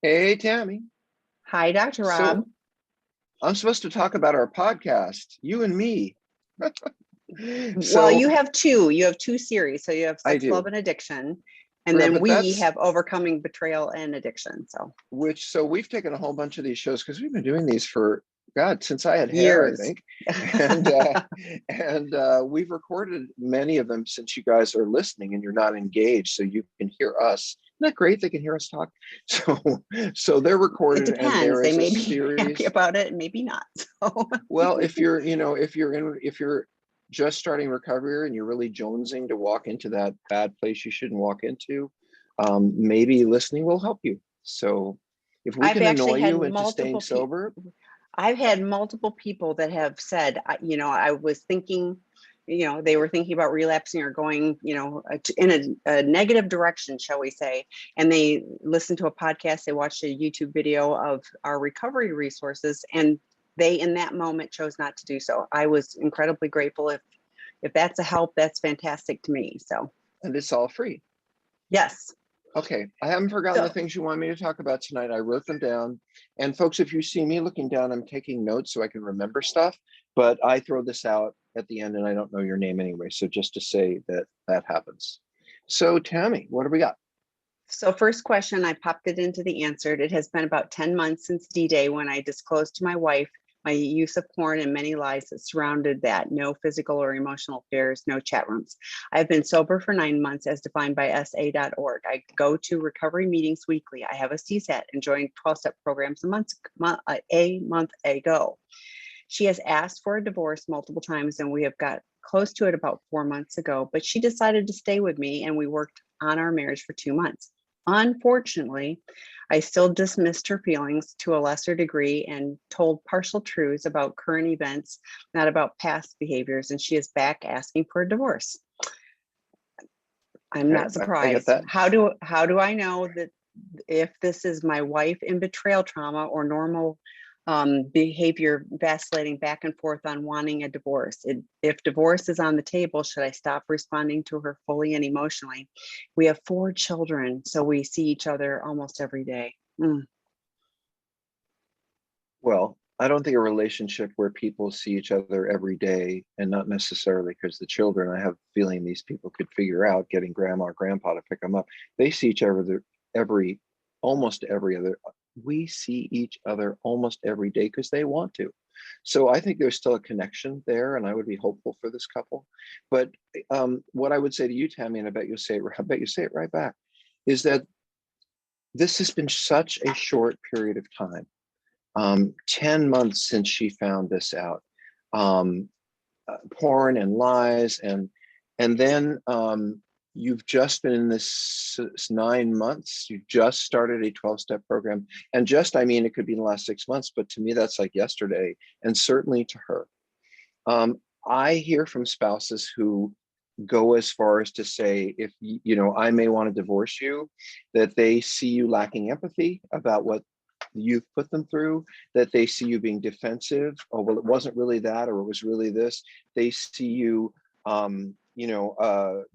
Hey, Tammy. Hi, Dr. Rob. So I'm supposed to talk about our podcast, you and me. Well, So you have two. You have two series. So you have I Sex, Love, do, and Addiction. And then but we that's have Overcoming Betrayal and Addiction. So so we've taken a whole bunch of these shows because we've been doing these for God since I had hair, I years. think, and we've recorded many of them since you guys are listening and you're not engaged, so you can hear us. Isn't that great? They can hear us talk. So, so they're It recorded, and depends. there They is a may be happy series. about it and maybe not. So Well, if you're just starting recovery and you're really jonesing to walk into that bad place you shouldn't walk into, maybe listening will help you. So if we I've can actually annoy had you into staying multiple people. sober, I've had multiple people that have said, I was thinking, they were thinking about relapsing or going, in a negative direction, shall we say. And they listened to a podcast, they watched a YouTube video of our recovery resources, and they, in that moment, chose not to do so. I was incredibly grateful. If that's a help, that's fantastic to me. So, and it's all free. yes. Okay, I haven't forgotten the So, things you want me to talk about tonight. I wrote them down. And folks, if you see me looking down, I'm taking notes so I can remember stuff, but I throw this out at the end and I don't know your name anyway. So just to say that that happens. So Tammy, what do we got? So first question, I popped it into the answered. It has been about 10 months since D-Day when I disclosed to my wife my use of porn and many lies that surrounded that. No physical or emotional affairs, no chat rooms. I've been sober for 9 months as defined by SA.org. I go to recovery meetings weekly. I have a CSAT and joined 12-step programs a month ago. She has asked for a divorce multiple times and we have got close to it about 4 months ago, but she decided to stay with me and we worked on our marriage for 2 months. Unfortunately, I still dismissed her feelings to a lesser degree and told partial truths about current events, not about past behaviors, and she is back asking for a divorce. I'm Okay, not I get surprised. that. How do I know that if this is my wife in betrayal trauma or normal behavior vacillating back and forth on wanting a divorce? If divorce is on the table, should I stop responding to her fully and emotionally? We have 4 children, so we see each other almost every day. Well, I don't think a relationship where people see each other every day and not necessarily because the children, I have a feeling these people could figure out getting grandma or grandpa to pick them up. They see each other every, almost every other, we see each other almost every day because they want to. So I think there's still a connection there, and I would be hopeful for this couple. But what I would say to you, Tammy, and I bet you'll say it, I bet you say it right back, is that this has been such a short period of time, 10 months since she found this out. um, Porn and lies, and then you've just been in this 9 months. You just started a 12-step program, and just, I mean, it could be in the last 6 months, but to me that's like yesterday, and certainly to her. I hear from spouses who go as far as to say, if I may want to divorce you, that they see you lacking empathy about what you've put them through, that they see you being defensive. Oh, well, it wasn't really that, or it was really this. They see you,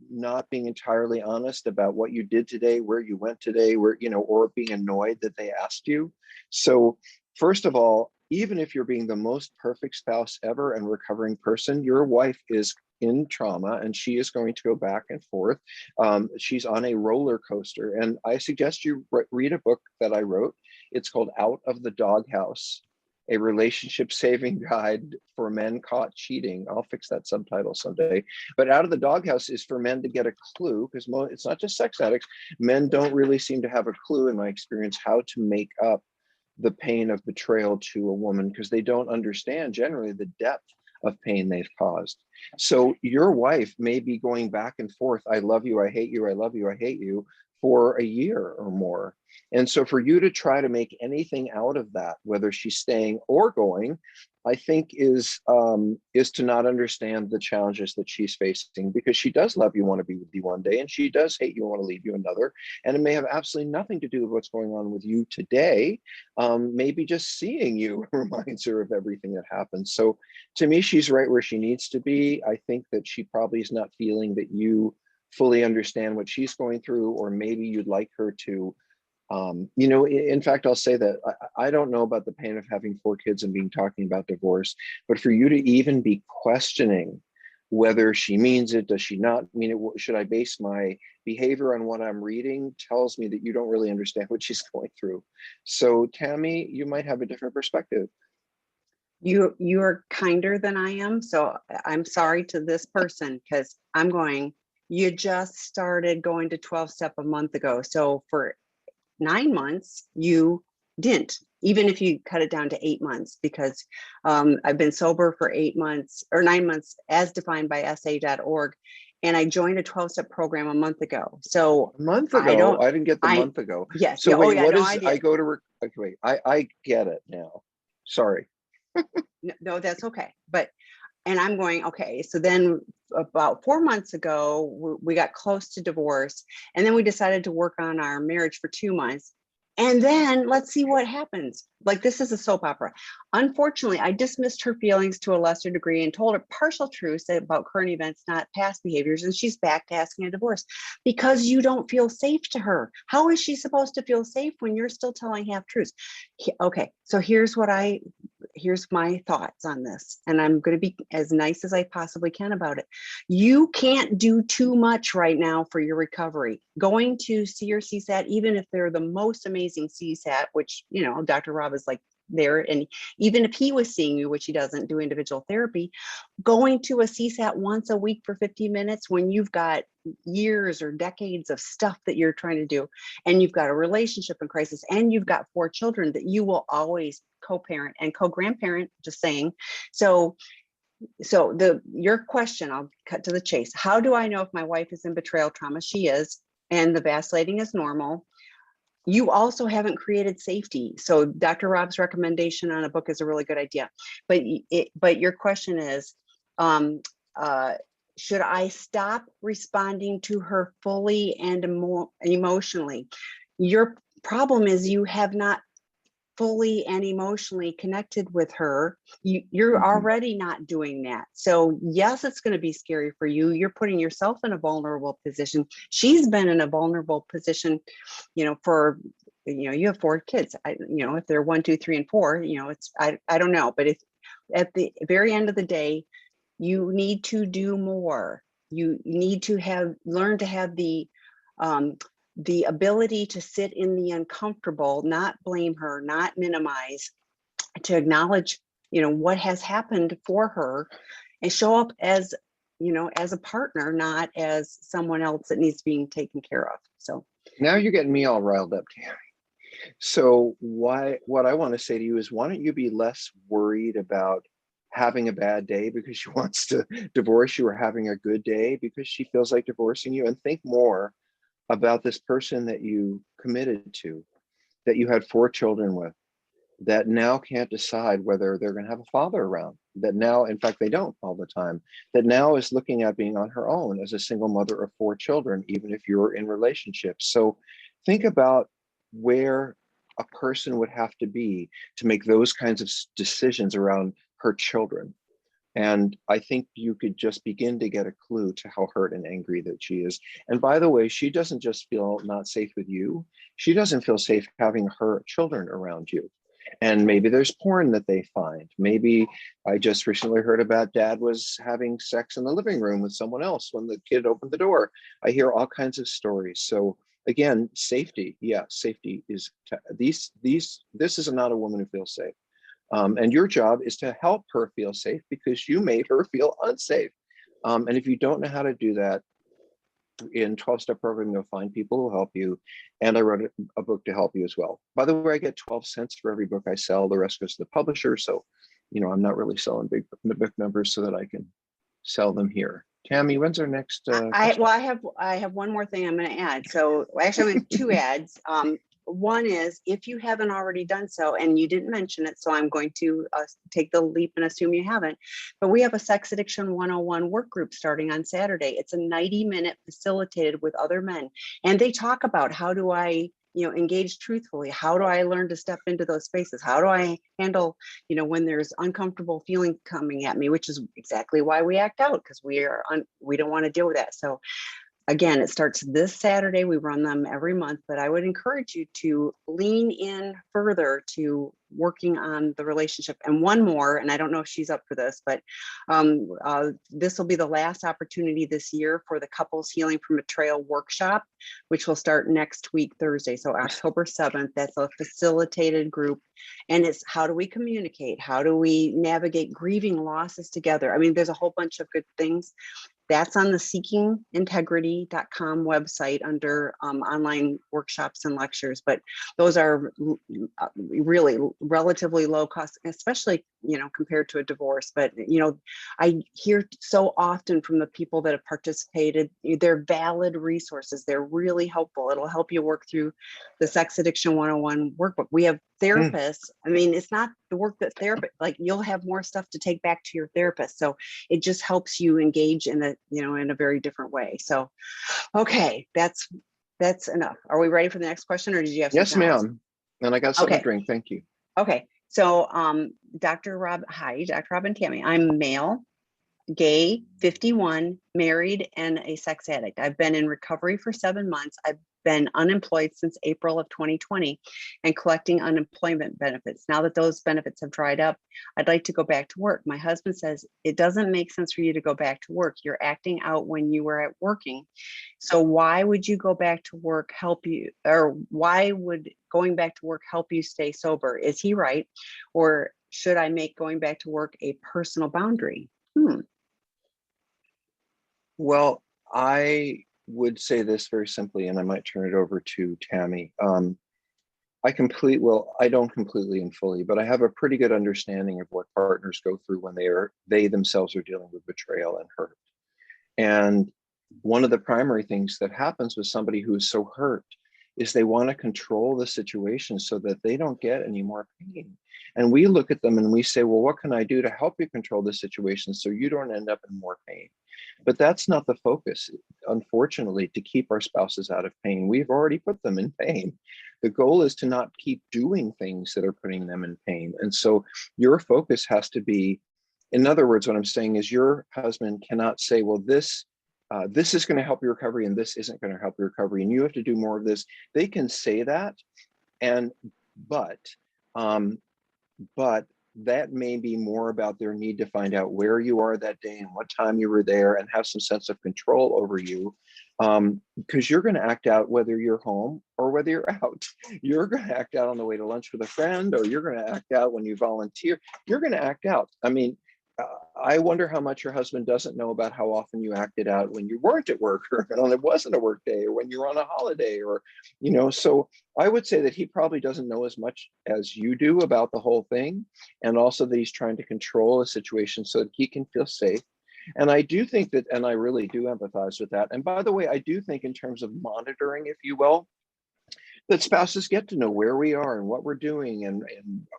not being entirely honest about what you did today, where you went today, or being annoyed that they asked you. So, first of all, even if you're being the most perfect spouse ever and recovering person, your wife is in trauma and she is going to go back and forth. She's on a roller coaster. And I suggest you read a book that I wrote. It's called Out of the Doghouse, a relationship saving guide for men caught cheating. I'll fix that subtitle someday. But Out of the Doghouse is for men to get a clue, because it's not just sex addicts. Men don't really seem to have a clue, in my experience, how to make up the pain of betrayal to a woman, because they don't understand generally the depth of pain they've caused. So your wife may be going back and forth, I love you, I hate you, I love you, I hate you, for a year or more. And so for you to try to make anything out of that, whether she's staying or going, I think is to not understand the challenges that she's facing, because she does love you, want to be with you one day, and she does hate you, want to leave you another. And it may have absolutely nothing to do with what's going on with you today. Maybe just seeing you reminds her of everything that happened. So to me, she's right where she needs to be. I think that she probably is not feeling that you fully understand what she's going through, or maybe you'd like her to You know, in fact, I'll say that I don't know about the pain of having 4 kids and being talking about divorce, but for you to even be questioning whether she means it, does she not mean it, should I base my behavior on what I'm reading, tells me that you don't really understand what she's going through. So Tammy, you might have a different perspective. You are kinder than I am. So I'm sorry to this person, because I'm going, you just started going to 12 step a month ago. So for 9 months, you didn't, even if you cut it down to 8 months, because I've been sober for 8 months or 9 months as defined by sa.org. And I joined a 12 step program a month ago. So A month I ago, don't, I didn't get the I, month ago. yes. So Yeah. Oh wait, yeah, what no, is, I I did. go to, okay, wait, I get it now. Sorry. No, that's okay. But, and I'm going, okay. So then about 4 months ago, we got close to divorce. And then we decided to work on our marriage for 2 months. And then let's see what happens. Like, this is a soap opera. Unfortunately, I dismissed her feelings to a lesser degree and told her partial truths about current events, not past behaviors. And she's back to asking a divorce because you don't feel safe to her. How is she supposed to feel safe when you're still telling half truths? Okay, so here's my thoughts on this, and I'm going to be as nice as I possibly can about it. You can't do too much right now for your recovery. Going to see your CSAT, even if they're the most amazing CSAT, which, you know, Dr. Rob is like there, and even if he was seeing you, which he doesn't do individual therapy, going to a CSAT once a week for 50 minutes when you've got years or decades of stuff that you're trying to do, and you've got a relationship in crisis, and you've got 4 children that you will always co-parent and co-grandparent, just saying. So your question, I'll cut to the chase. How do I know if my wife is in betrayal trauma? She is, and the vacillating is normal. You also haven't created safety. So Dr. Rob's recommendation on a book is a really good idea. But your question is, um, uh, should I stop responding to her fully and emotionally? Your problem is you have not fully and emotionally connected with her. You're Mhm. already not doing that. So yes, it's going to be scary for you. You're putting yourself in a vulnerable position. She's been in a vulnerable position, for, you have 4 kids. If they're 1, 2, 3, and 4, it's, I don't know. But if at the very end of the day, you need to do more. You need to learn to have the ability to sit in the uncomfortable, not blame her, not minimize, to acknowledge, what has happened for her, and show up as, as a partner, not as someone else that needs being taken care of. So Now you're getting me all riled up, Tammy. So what I want to say to you is, why don't you be less worried about having a bad day because she wants to divorce you, or having a good day because she feels like divorcing you, and think more about this person that you committed to, that you had 4 children with, that now can't decide whether they're going to have a father around, that now, in fact, they don't all the time, that now is looking at being on her own as a single mother of 4 children, even if you're in relationships. So think about where a person would have to be to make those kinds of decisions around her children. And I think you could just begin to get a clue to how hurt and angry that she is. And by the way, she doesn't just feel not safe with you, she doesn't feel safe having her children around you. And maybe there's porn that they find. Maybe, I just recently heard about dad was having sex in the living room with someone else when the kid opened the door. I hear all kinds of stories. So again, safety. Yeah, safety is this is not a woman who feels safe. And your job is to help her feel safe because you made her feel unsafe. And if you don't know how to do that, in 12-step program, you'll find people who help you. And I wrote a book to help you as well. By the way, I get 12 cents for every book I sell. The rest goes to the publisher. So, I'm not really selling big book numbers so that I can sell them here. Tammy, when's our next question? I have one more thing I'm going to add. So actually, I'm 2 ads. One is, if you haven't already done so, and you didn't mention it, so I'm going to take the leap and assume you haven't, but we have a Sex Addiction 101 work group starting on Saturday. It's a 90-minute facilitated with other men. And they talk about, how do I, engage truthfully? How do I learn to step into those spaces? How do I handle, when there's uncomfortable feelings coming at me, which is exactly why we act out, because we don't want to deal with that. So Again, it starts this Saturday. We run them every month, but I would encourage you to lean in further to working on the relationship. And one more, and I don't know if she's up for this, but this will be the last opportunity this year for the Couples Healing from Betrayal workshop, which will start next week, Thursday. So October 7th, that's a facilitated group. And it's how do we communicate? How do we navigate grieving losses together? I mean, there's a whole bunch of good things. That's on the seekingintegrity.com website under online workshops and lectures. But those are really relatively low cost, especially, compared to a divorce. But, I hear so often from the people that have participated, they're valid resources. They're really helpful. It'll help you work through the Sex Addiction 101 workbook. We have therapists. I mean, it's not the work that therapist, like you'll have more stuff to take back to your therapist. So it just helps you engage in in a very different way. So, okay, that's enough. Are we ready for the next question, or did you have Yes, something else? ma'am. And I got something to drink. Thank you. Okay. So, Dr. Rob, hi, Dr. Rob and Tammy. I'm male, gay, 51, married, and a sex addict. I've been in recovery for 7 months. I've been unemployed since April of 2020 and collecting unemployment benefits. Now that those benefits have dried up, I'd like to go back to work. My husband says, it doesn't make sense for you to go back to work. You're acting out when you were at working. So why would you go back to work help you, or why would going back to work help you stay sober? Is he right? Or should I make going back to work a personal boundary? Well, I would say this very simply, and I might turn it over to Tammy. I don't completely and fully, but I have a pretty good understanding of what partners go through when they themselves are dealing with betrayal and hurt. And one of the primary things that happens with somebody who is so hurt is they want to control the situation so that they don't get any more pain. And we look at them and we say, well, what can I do to help you control the situation so you don't end up in more pain? But that's not the focus, unfortunately, to keep our spouses out of pain. We've already put them in pain. The goal is to not keep doing things that are putting them in pain. And so your focus has to be, in other words, what I'm saying is your husband cannot say, well, this is going to help your recovery and this isn't going to help your recovery, and you have to do more of this. They can say that, but that may be more about their need to find out where you are that day and what time you were there and have some sense of control over you, because you're going to act out whether you're home or whether you're out. You're going to act out on the way to lunch with a friend, or you're going to act out when you volunteer. You're going to act out. I mean, I wonder how much your husband doesn't know about how often you acted out when you weren't at work, or when it wasn't a work day, or when you're on a holiday, or, so I would say that he probably doesn't know as much as you do about the whole thing. And also that he's trying to control a situation so that he can feel safe. And I do think that, and I really do empathize with that. And by the way, I do think in terms of monitoring, if you will, that spouses get to know where we are and what we're doing, and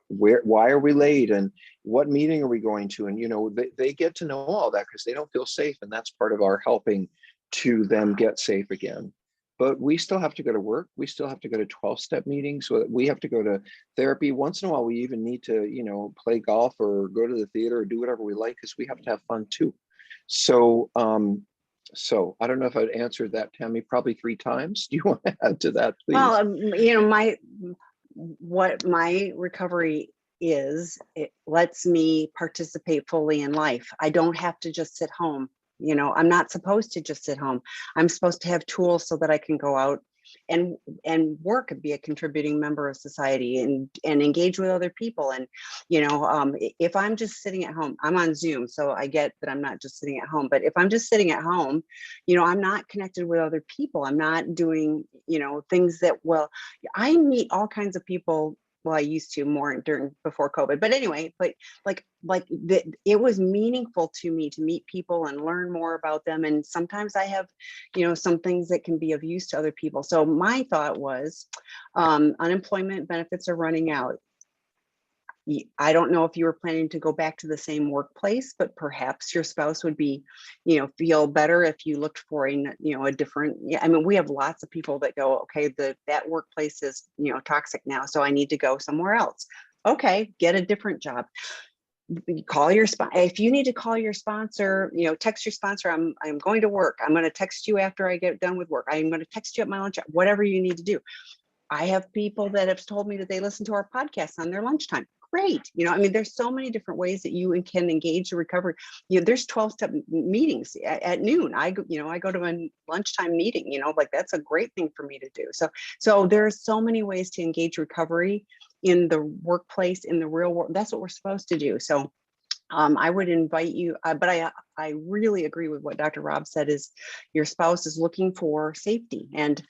why are we late, and what meeting are we going to, and they get to know all that because they don't feel safe, and that's part of our helping to them get safe again. But we still have to go to work. We still have to go to 12-step meetings. So we have to go to therapy. Once in a while, we even need to, play golf or go to the theater or do whatever we like, because we have to have fun too. So I don't know if I'd answered that, Tammy, probably 3 times. Do you want to add to that, please? Well, what my recovery is, it lets me participate fully in life. I don't have to just sit home. I'm not supposed to just sit home. I'm supposed to have tools so that I can go out and work and be a contributing member of society, and engage with other people. And if I'm just sitting at home, I'm on Zoom, so I get that I'm not just sitting at home. But if I'm just sitting at home, I'm not connected with other people. I'm not doing things that, well, I meet all kinds of people. Well, I used to more before COVID, but anyway, but it was meaningful to me to meet people and learn more about them. And sometimes I have, some things that can be of use to other people. So my thought was, unemployment benefits are running out. I don't know if you were planning to go back to the same workplace, but perhaps your spouse would be, feel better if you looked for a different. Yeah, I mean, we have lots of people that go, okay, that workplace is, toxic now, so I need to go somewhere else. Okay, get a different job. call your sponsor. If you need to call your sponsor, text your sponsor, I'm going to work. I'm going to text you after I get done with work. I'm going to text you at my lunch, whatever you need to do. I have people that have told me that they listen to our podcast on their lunchtime. Great. There's so many different ways that you can engage the recovery. There's 12-step meetings at noon. I go to a lunchtime meeting, like that's a great thing for me to do. So there's so many ways to engage recovery in the workplace, in the real world. That's what we're supposed to do. So I would invite you, but I really agree with what Dr. Rob said, is your spouse is looking for safety. And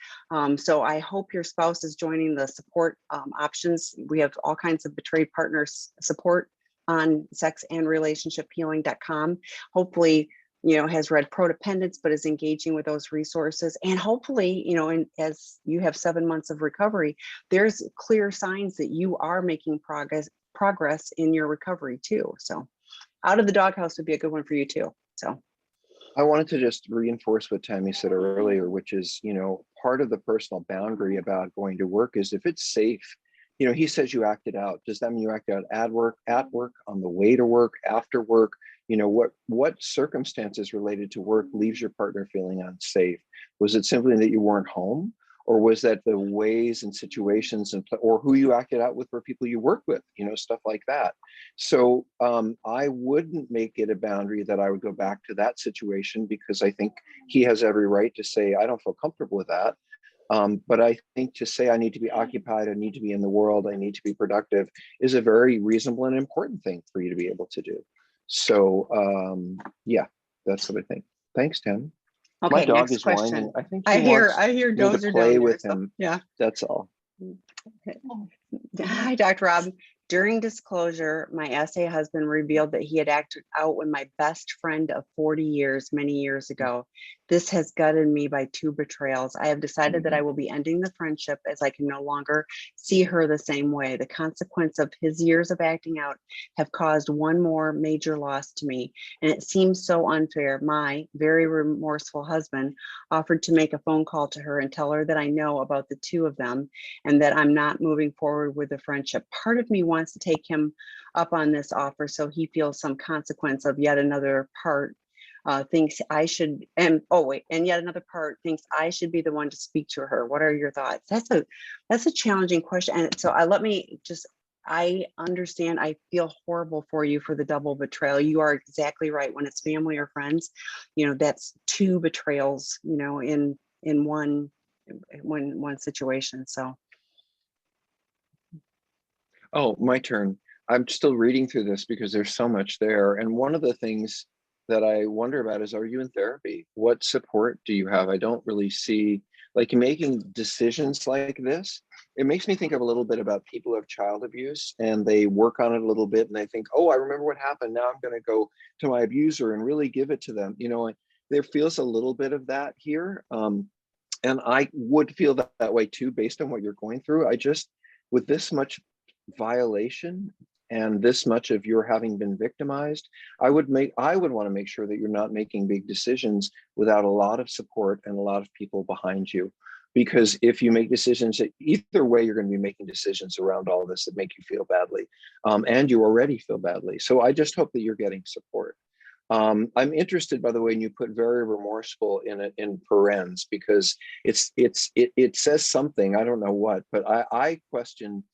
so I hope your spouse is joining the support options. We have all kinds of betrayed partners support on sexandrelationshiphealing.com. Hopefully, has read Prodependence, but is engaging with those resources. And hopefully, and as you have 7 months of recovery, there's clear signs that you are making progress in your recovery too. So Out of the Doghouse would be a good one for you too. So I wanted to just reinforce what Tammy said earlier, which is, part of the personal boundary about going to work is if it's safe. He says you acted out. Does that mean you acted out at work, on the way to work, after work? What circumstances related to work leaves your partner feeling unsafe? Was it simply that you weren't home? Or was that the ways and situations or who you acted out with were people you work with, stuff like that. So I wouldn't make it a boundary that I would go back to that situation, because I think he has every right to say, I don't feel comfortable with that. But I think to say I need to be occupied, I need to be in the world, I need to be productive is a very reasonable and important thing for you to be able to do. So yeah, that's what I think. Thanks, Tim. My okay, dog next is whining. question. I think I he hear wants me to Dozer play down there. with So him. yeah. That's all. Okay. Hi, Dr. Rob. During disclosure, my essay husband revealed that he had acted out with my best friend of 40 years, many years ago. This has gutted me by 2 betrayals. I have decided that I will be ending the friendship as I can no longer see her the same way. The consequence of his years of acting out have caused one more major loss to me, and it seems so unfair. My very remorseful husband offered to make a phone call to her and tell her that I know about the 2 of them and that I'm not moving forward with the friendship. Part of me wants to take him up on this offer so he feels some consequence of yet another part thinks I should, and yet another part thinks I should be the one to speak to her. What are your thoughts? That's a challenging question. And so I understand, I feel horrible for you for the double betrayal. You are exactly right. When it's family or friends, that's 2 betrayals, in one situation. So Oh, my turn. I'm still reading through this because there's so much there. And one of the things that I wonder about is, are you in therapy? What support do you have? I don't really see, like, making decisions like this. It makes me think of a little bit about people who have child abuse and they work on it a little bit and they think, oh, I remember what happened. Now I'm going to go to my abuser and really give it to them. There feels a little bit of that here. And I would feel that way too, based on what you're going through. With this much violation and this much of your having been victimized, I would want to make sure that you're not making big decisions without a lot of support and a lot of people behind you. Because if you make decisions, either way, you're going to be making decisions around all this that make you feel badly, and you already feel badly. So I just hope that you're getting support. I'm interested, by the way, when you put very remorseful in parens, because it says something. I don't know what, but I question,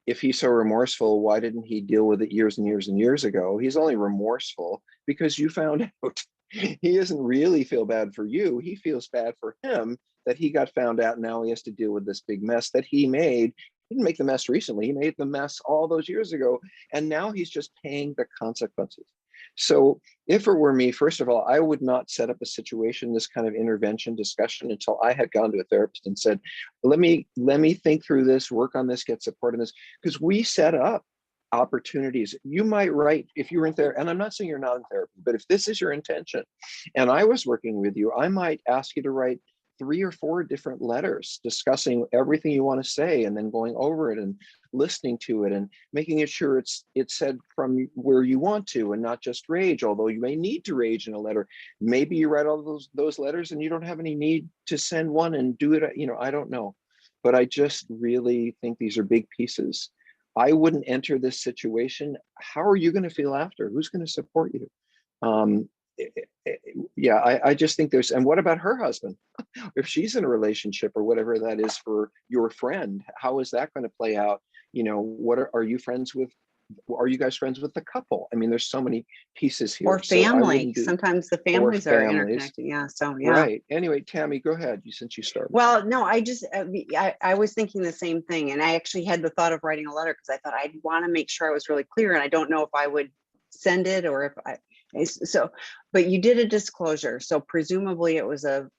if he's so remorseful, why didn't he deal with it years and years and years ago? He's only remorseful because you found out. He doesn't really feel bad for you. He feels bad for him that he got found out. Now he has to deal with this big mess that he made. He didn't make the mess recently. He made the mess all those years ago. And now he's just paying the consequences. So if it were me, first of all, I would not set up a situation, this kind of intervention discussion, until I had gone to a therapist and said, let me think through this, work on this, get support in this, because we set up opportunities. You might write, if you were in therapy, and I'm not saying you're not in therapy, but if this is your intention and I was working with you, I might ask you to write 3 or 4 different letters discussing everything you want to say, and then going over it and listening to it and making it sure it's said from where you want to, and not just rage, although you may need to rage in a letter. Maybe you write all those letters and you don't have any need to send one and do it, I don't know. But I just really think these are big pieces. I wouldn't enter this situation. How are you going to feel after? Who's going to support you? Um, yeah, I just think there's, and what about her husband? If she's in a relationship or whatever that is for your friend, how is that going to play out? What are you friends with? Are you guys friends with the couple? I mean, there's so many pieces Or here. So I family. wouldn't do, Sometimes the or families are families. interconnected. Yeah. So yeah. Right. Anyway, Tammy, go ahead. Since you started. Well, no, I was thinking the same thing. And I actually had the thought of writing a letter because I thought I'd want to make sure I was really clear. And I don't know if I would send it or if so, but you did a disclosure. So presumably it was a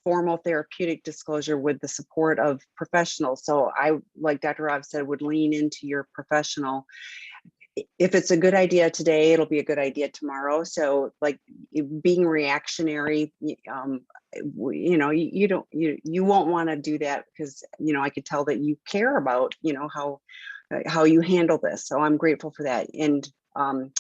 formal therapeutic disclosure with the support of professionals. So I, like Dr. Rob said, would lean into your professional. If it's a good idea today, it'll be a good idea tomorrow. So like being reactionary, you don't, you won't want to do that because, I could tell that you care about, how you handle this. So I'm grateful for that. And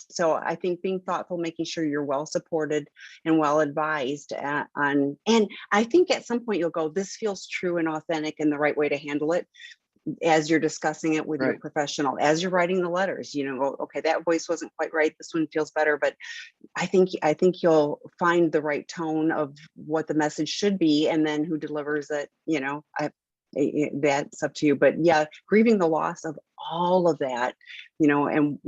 so I think being thoughtful, making sure you're well supported and well advised on, and I think at some point you'll go, this feels true and authentic and the right way to handle it, as you're discussing it with your Right. professional, as you're writing the letters, okay, that voice wasn't quite right. This one feels better, but I think you'll find the right tone of what the message should be, and then who delivers it, that's up to you. But yeah, grieving the loss of all of that, and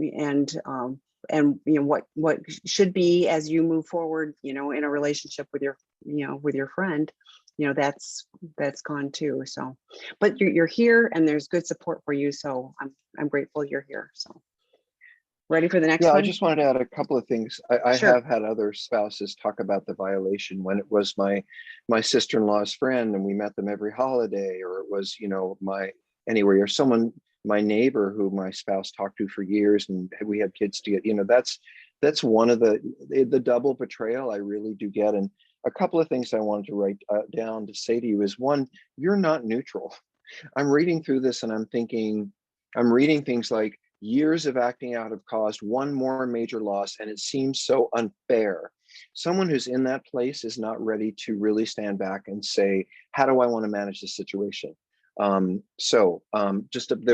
what should be as you move forward, in a relationship with your friend, that's gone too. So, but you're here and there's good support for you. So I'm grateful you're here. So ready for the next Yeah, I one? just wanted to add a couple of things. I Sure. have had other spouses talk about the violation when it was my sister-in-law's friend and we met them every holiday, or it was, anyway, or someone, my neighbor who my spouse talked to for years and we had kids together. That's one of the double betrayal I really do get. And a couple of things I wanted to write down to say to you is, one, you're not neutral. I'm reading through this and I'm reading things like, years of acting out have caused one more major loss, and it seems so unfair. Someone who's in that place is not ready to really stand back and say, how do I want to manage this situation? There's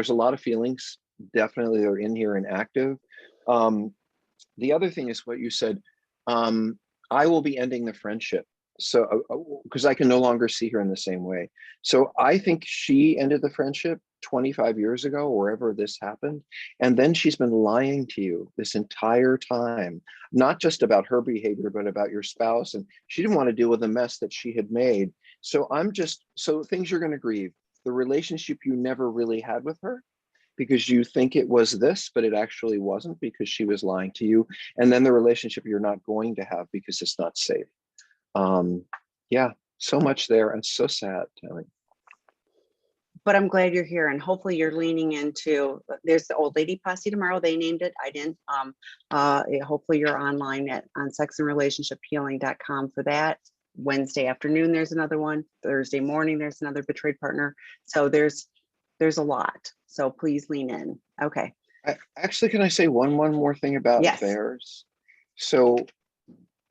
a lot of feelings, definitely they're in here and active. The other thing is what you said, I will be ending the friendship. So, because I can no longer see her in the same way. So I think she ended the friendship 25 years ago, wherever this happened. And then she's been lying to you this entire time, not just about her behavior, but about your spouse. And she didn't want to deal with the mess that she had made. So so things you're going to grieve. The relationship you never really had with her, because you think it was this, but it actually wasn't, because she was lying to you. And then the relationship you're not going to have because it's not safe. Yeah, so much there, and so sad, Tammy. But I'm glad you're here, and hopefully you're leaning into, there's the old lady posse tomorrow. They named it, I didn't. Hopefully you're online on sexandrelationshiphealing.com for that. Wednesday afternoon there's another one. Thursday morning there's another betrayed partner. So there's a lot, so please lean in. Okay. Actually, can I say one more thing about Yes. theirs? So,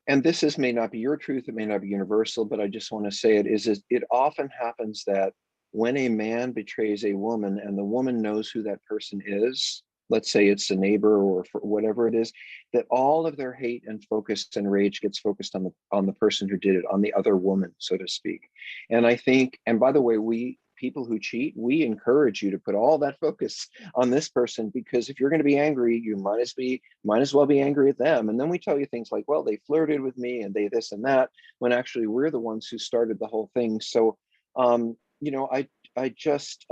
and this may not be your truth, it may not be universal, but I just want to say it often happens that when a man betrays a woman and the woman knows who that person is, let's say it's a neighbor or whatever it is, that all of their hate and focus and rage gets focused on the person who did it, on the other woman, so to speak. And I think, and by the way, people who cheat, we encourage you to put all that focus on this person, because if you're going to be angry, you might as well be angry at them. And then we tell you things like, well, they flirted with me and they this and that, when actually we're the ones who started the whole thing. So I just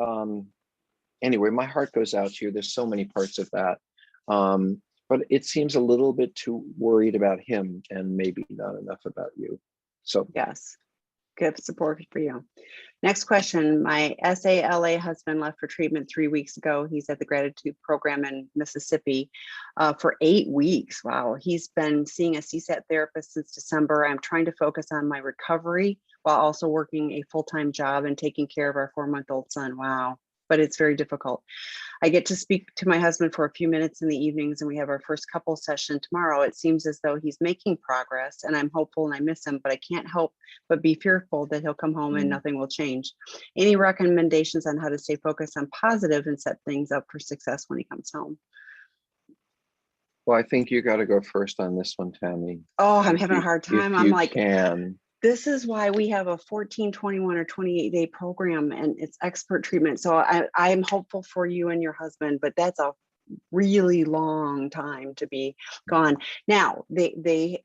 anyway, my heart goes out to you. There's so many parts of that. But it seems a little bit too worried about him and maybe not enough about you. So Yes. Good support for you. Next question. My SALA husband left for treatment 3 weeks ago. He's at the gratitude program in Mississippi for 8 weeks. Wow. He's been seeing a CSAT therapist since December. I'm trying to focus on my recovery while also working a full-time job and taking care of our 4-month-old son. Wow. but it's very difficult. I get to speak to my husband for a few minutes in the evenings, and we have our first couple session tomorrow. It seems as though he's making progress, and I'm hopeful and I miss him, but I can't help but be fearful that he'll come home and nothing will change. Any recommendations on how to stay focused on positive and set things up for success when he comes home? Well, I think you got to go first on this one, Tammy. Oh, I'm having a hard time. If I'm you like, can. this is why we have a 14, 21, or 28-day program, and it's expert treatment. So I am hopeful for you and your husband, but that's a really long time to be gone. Now, they,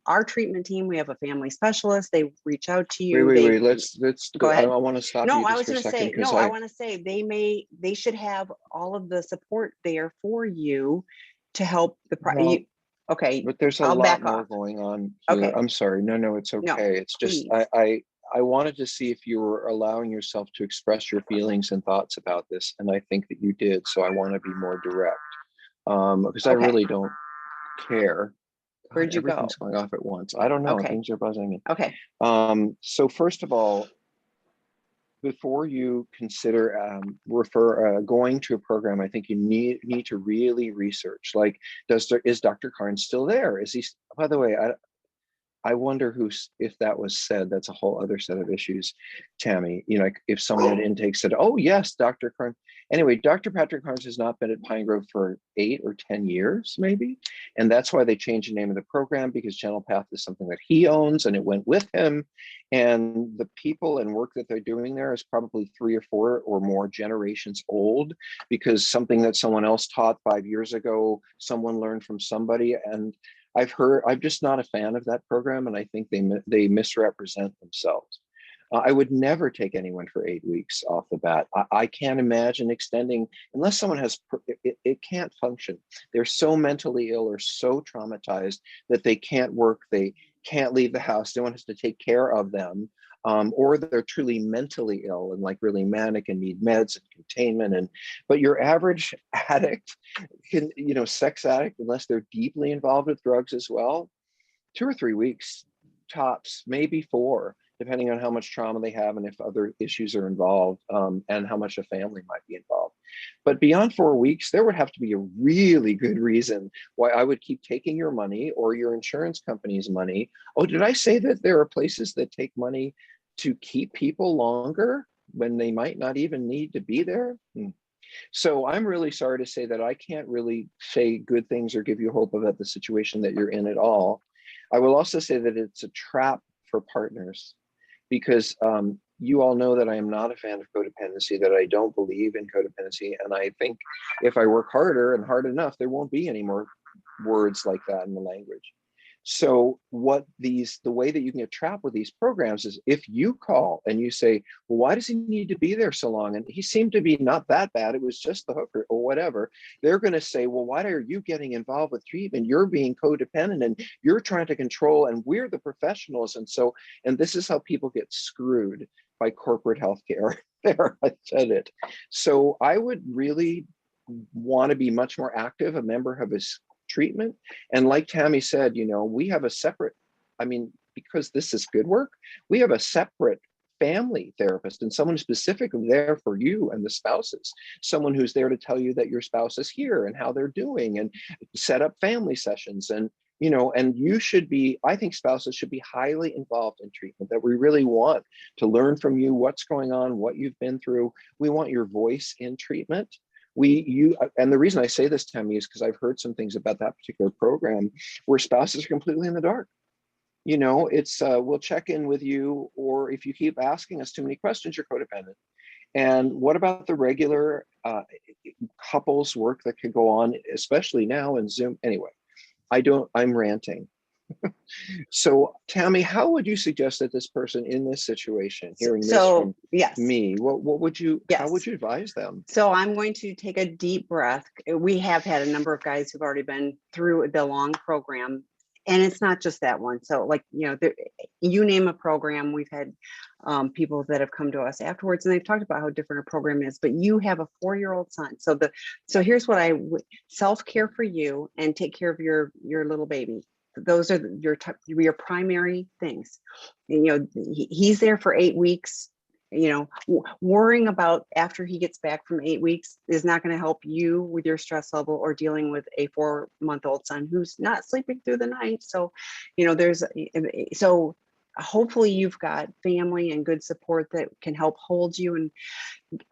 our treatment team, we have a family specialist. They reach out to you. Wait. Let's go ahead. I want to stop No, you I just was for a going to second say, because I want to say they should have all of the support there for you to help well, okay. but there's a I'll lot back more off. going on here. Okay. I'm sorry. No, it's No, okay. It's just please. I wanted to see if you were allowing yourself to express your feelings and thoughts about this, and I think that you did. So I want to be more direct because I Okay. really don't care. Where'd you go? Everything's going off at once. I don't know. Okay. Things are buzzing me. Okay. So first of all, before you consider going to a program, I think you need to really research. Like, is Dr. Carnes still there? Is he? By the way, I wonder if that was said. That's a whole other set of issues, Tammy. Like if someone at intake said, "Oh yes, Dr. Carnes." Anyway, Dr. Patrick Carnes has not been at Pine Grove for 8 or 10 years, maybe, and that's why they changed the name of the program, because Gentle Path is something that he owns and it went with him. And the people and work that they're doing there is probably 3 or 4 or more generations old, because something that someone else taught 5 years ago, someone learned from somebody. And I'm just not a fan of that program, and I think they misrepresent themselves. I would never take anyone for 8 weeks off the bat. I can't imagine extending unless someone it can't function. They're so mentally ill or so traumatized that they can't work. They can't leave the house. No one has to take care of them. Or they're truly mentally ill and like really manic and need meds and containment. But your average addict sex addict, unless they're deeply involved with drugs as well, 2 or 3 weeks tops, maybe 4, depending on how much trauma they have and if other issues are involved, and how much a family might be involved. But beyond 4 weeks, there would have to be a really good reason why I would keep taking your money or your insurance company's money. Oh, did I say that there are places that take money to keep people longer when they might not even need to be there? So I'm really sorry to say that I can't really say good things or give you hope about the situation that you're in at all. I will also say that it's a trap for partners, because you all know that I am not a fan of codependency, that I don't believe in codependency. And I think if I work harder and hard enough, there won't be any more words like that in the language. So the way that you can get trapped with these programs is if you call and you say, well, why does he need to be there so long? And he seemed to be not that bad. It was just the hooker or whatever. They're going to say, well, why are you getting involved with treatment? You're being codependent and you're trying to control, and we're the professionals. And this is how people get screwed by corporate healthcare. There, I said it. So I would really want to be much more active, a member of his treatment. And like Tammy said, we have a separate, because this is good work, we have a separate family therapist and someone specifically there for you and the spouses, someone who's there to tell you that your spouse is here and how they're doing and set up family sessions. And you should be, I think spouses should be highly involved in treatment, that we really want to learn from you what's going on, what you've been through. We want your voice in treatment. And the reason I say this, Tammy, is because I've heard some things about that particular program where spouses are completely in the dark. It's we'll check in with you, or if you keep asking us too many questions, you're codependent. And what about the regular couples work that could go on, especially now in Zoom? Anyway, I'm ranting. So Tammy, how would you suggest that this person in this situation, hearing this from yes. me, what would you, yes. how would you advise them? So I'm going to take a deep breath. We have had a number of guys who've already been through the long program, and it's not just that one. So like, you name a program, we've had people that have come to us afterwards and they've talked about how different a program is, but you have a 4-year-old son. So here's what self-care for you, and take care of your little baby. Those are your primary things. He's there for 8 weeks. worrying about after he gets back from 8 weeks is not going to help you with your stress level or dealing with a 4-month-old son who's not sleeping through the night. So, so hopefully you've got family and good support that can help hold you, and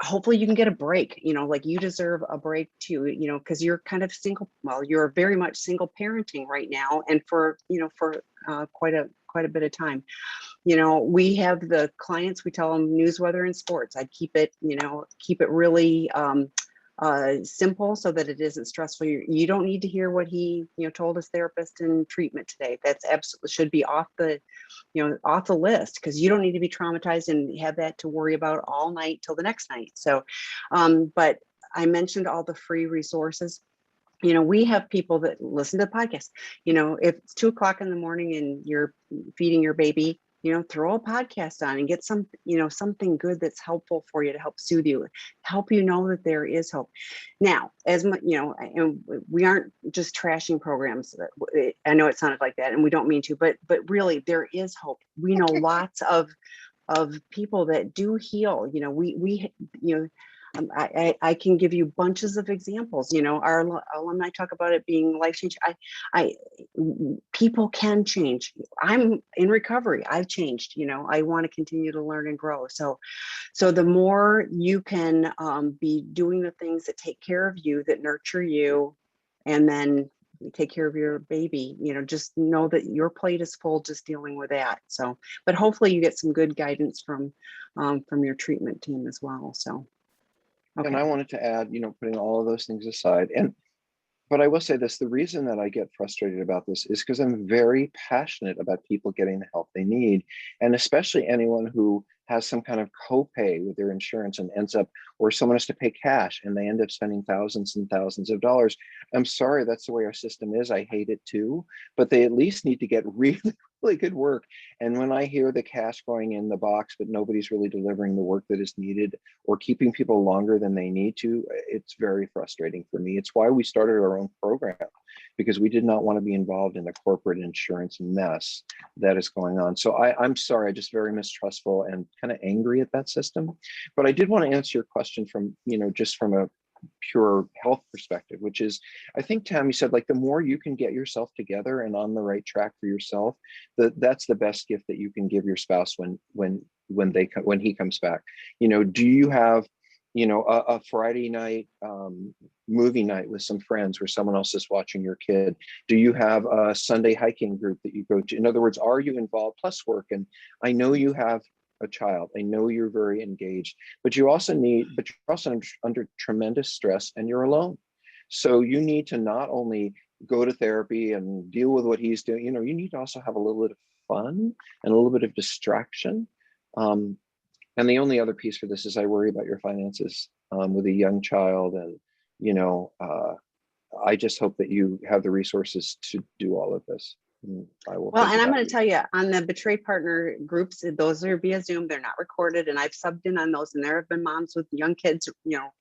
hopefully you can get a break. Like, you deserve a break too, because you're kind of single. Well, you're very much single parenting right now, and for quite a bit of time. We have the clients, we tell them news, weather, and sports. I keep it really simple so that it isn't stressful. You don't need to hear what he, told his therapist in treatment today. That's absolutely should be off the list, because you don't need to be traumatized and have that to worry about all night till the next night. So, but I mentioned all the free resources. We have people that listen to the podcast. If it's 2 o'clock in the morning and you're feeding your baby, throw a podcast on and get something good that's helpful for you, to help soothe you, help you know that there is hope. Now, and we aren't just trashing programs. I know it sounded like that, and we don't mean to, but really there is hope. We know lots of people that do heal. I can give you bunches of examples. Our alumni talk about it being life changing. People can change. I'm in recovery. I've changed. I want to continue to learn and grow. So the more you can be doing the things that take care of you, that nurture you, and then take care of your baby, just know that your plate is full just dealing with that. So, but hopefully you get some good guidance from your treatment team as well. So. Okay. And I wanted to add, putting all of those things aside, but I will say this, the reason that I get frustrated about this is because I'm very passionate about people getting the help they need. And especially anyone who has some kind of copay with their insurance and ends up, or someone has to pay cash and they end up spending thousands and thousands of dollars. I'm sorry, that's the way our system is. I hate it too, but they at least need to get really, really good work. And when I hear the cash going in the box, but nobody's really delivering the work that is needed, or keeping people longer than they need to, it's very frustrating for me. It's why we started our own program, because we did not want to be involved in the corporate insurance mess that is going on. So I'm sorry, I'm just very mistrustful and kind of angry at that system. But I did want to answer your question from, just from a pure health perspective, which is, I think Tammy said, like, the more you can get yourself together and on the right track for yourself, that's the best gift that you can give your spouse when he comes back. Do you have a Friday night movie night with some friends where someone else is watching your kid? Do you have a Sunday hiking group that you go to? In other words, are you involved, plus work? And I know you have a child. I know you're very engaged, but you're also under tremendous stress, and you're alone. So you need to not only go to therapy and deal with what he's doing, you need to also have a little bit of fun and a little bit of distraction. And the only other piece for this is, I worry about your finances with a young child. And, I just hope that you have the resources to do all of this. I will. Well, and I'm going to tell you, on the Betray Partner groups, those are via Zoom. They're not recorded, and I've subbed in on those. And there have been moms with young kids,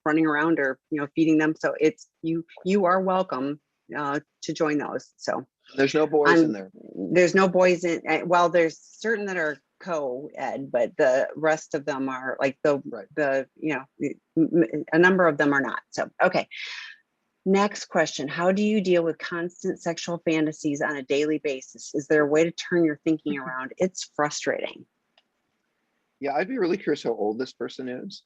running around or feeding them. So it's you are welcome to join those. So there's no boys in there. There's no boys in. Well, there's certain that are co-ed, but the rest of them are like a number of them are not. So okay. Next question. How do you deal with constant sexual fantasies on a daily basis? Is there a way to turn your thinking around? It's frustrating. Yeah, I'd be really curious how old this person is,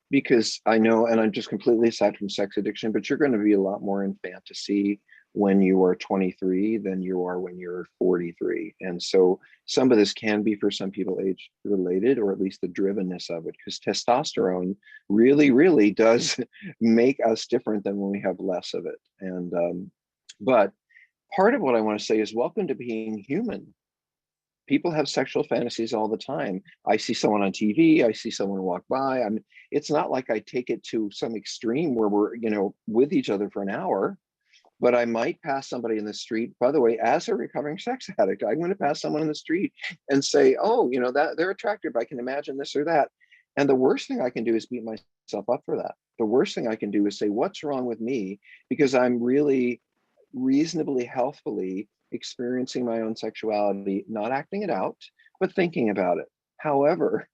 because I know, and I'm just completely aside from sex addiction, but you're going to be a lot more in fantasy when you are 23 than you are when you're 43. And so some of this can be, for some people, age related, or at least the drivenness of it, because testosterone really, really does make us different than when we have less of it. And but part of what I want to say is, welcome to being human. People have sexual fantasies all the time. I see someone on TV, I see someone walk by. It's not like I take it to some extreme where we're, with each other for an hour. But I might pass somebody in the street. By the way, as a recovering sex addict, I'm going to pass someone in the street and say, oh, that they're attractive. I can imagine this or that. And the worst thing I can do is beat myself up for that. The worst thing I can do is say, what's wrong with me? Because I'm really reasonably healthfully experiencing my own sexuality, not acting it out, but thinking about it. However,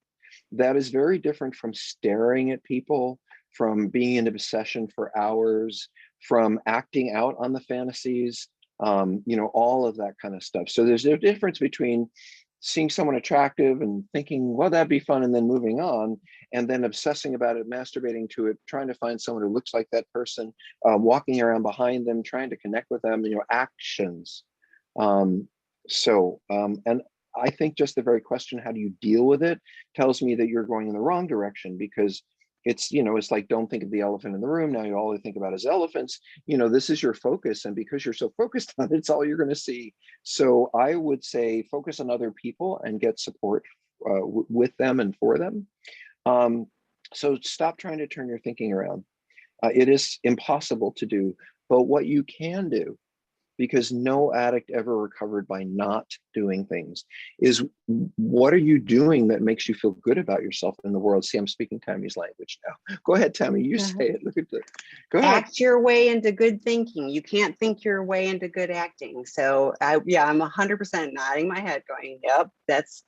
That is very different from staring at people, from being in obsession for hours, from acting out on the fantasies, all of that kind of stuff. So there's a difference between seeing someone attractive and thinking, well, that'd be fun, and then moving on, and then obsessing about it, masturbating to it, trying to find someone who looks like that person, walking around behind them, trying to connect with them, actions. And I think just the very question, how do you deal with it, tells me that you're going in the wrong direction, because it's like, don't think of the elephant in the room. Now you all you think about is elephants. This is your focus. And because you're so focused on it, it's all you're going to see. So I would say focus on other people and get support with them and for them. So stop trying to turn your thinking around. It is impossible to do, but what you can do, because no addict ever recovered by not doing things, is what are you doing that makes you feel good about yourself in the world? See, I'm speaking Tammy's language now. Go ahead, Tammy, you say it. Look at that. Go ahead. Act your way into good thinking. You can't think your way into good acting. So I'm 100% nodding my head going, yep, that's,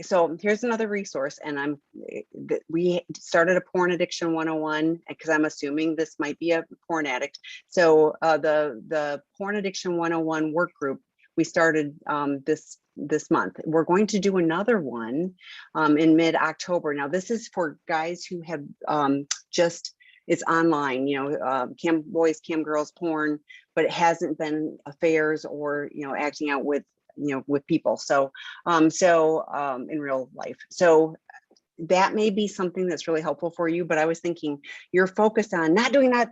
so here's another resource. And we started a porn addiction 101 because I'm assuming this might be a porn addict. So the porn addiction 101 work group, we started this month. We're going to do another one in mid-October. Now this is for guys who have it's online, cam boys, cam girls porn, but it hasn't been affairs or, acting out with people. So in real life. So that may be something that's really helpful for you. But I was thinking, you're focused on not doing I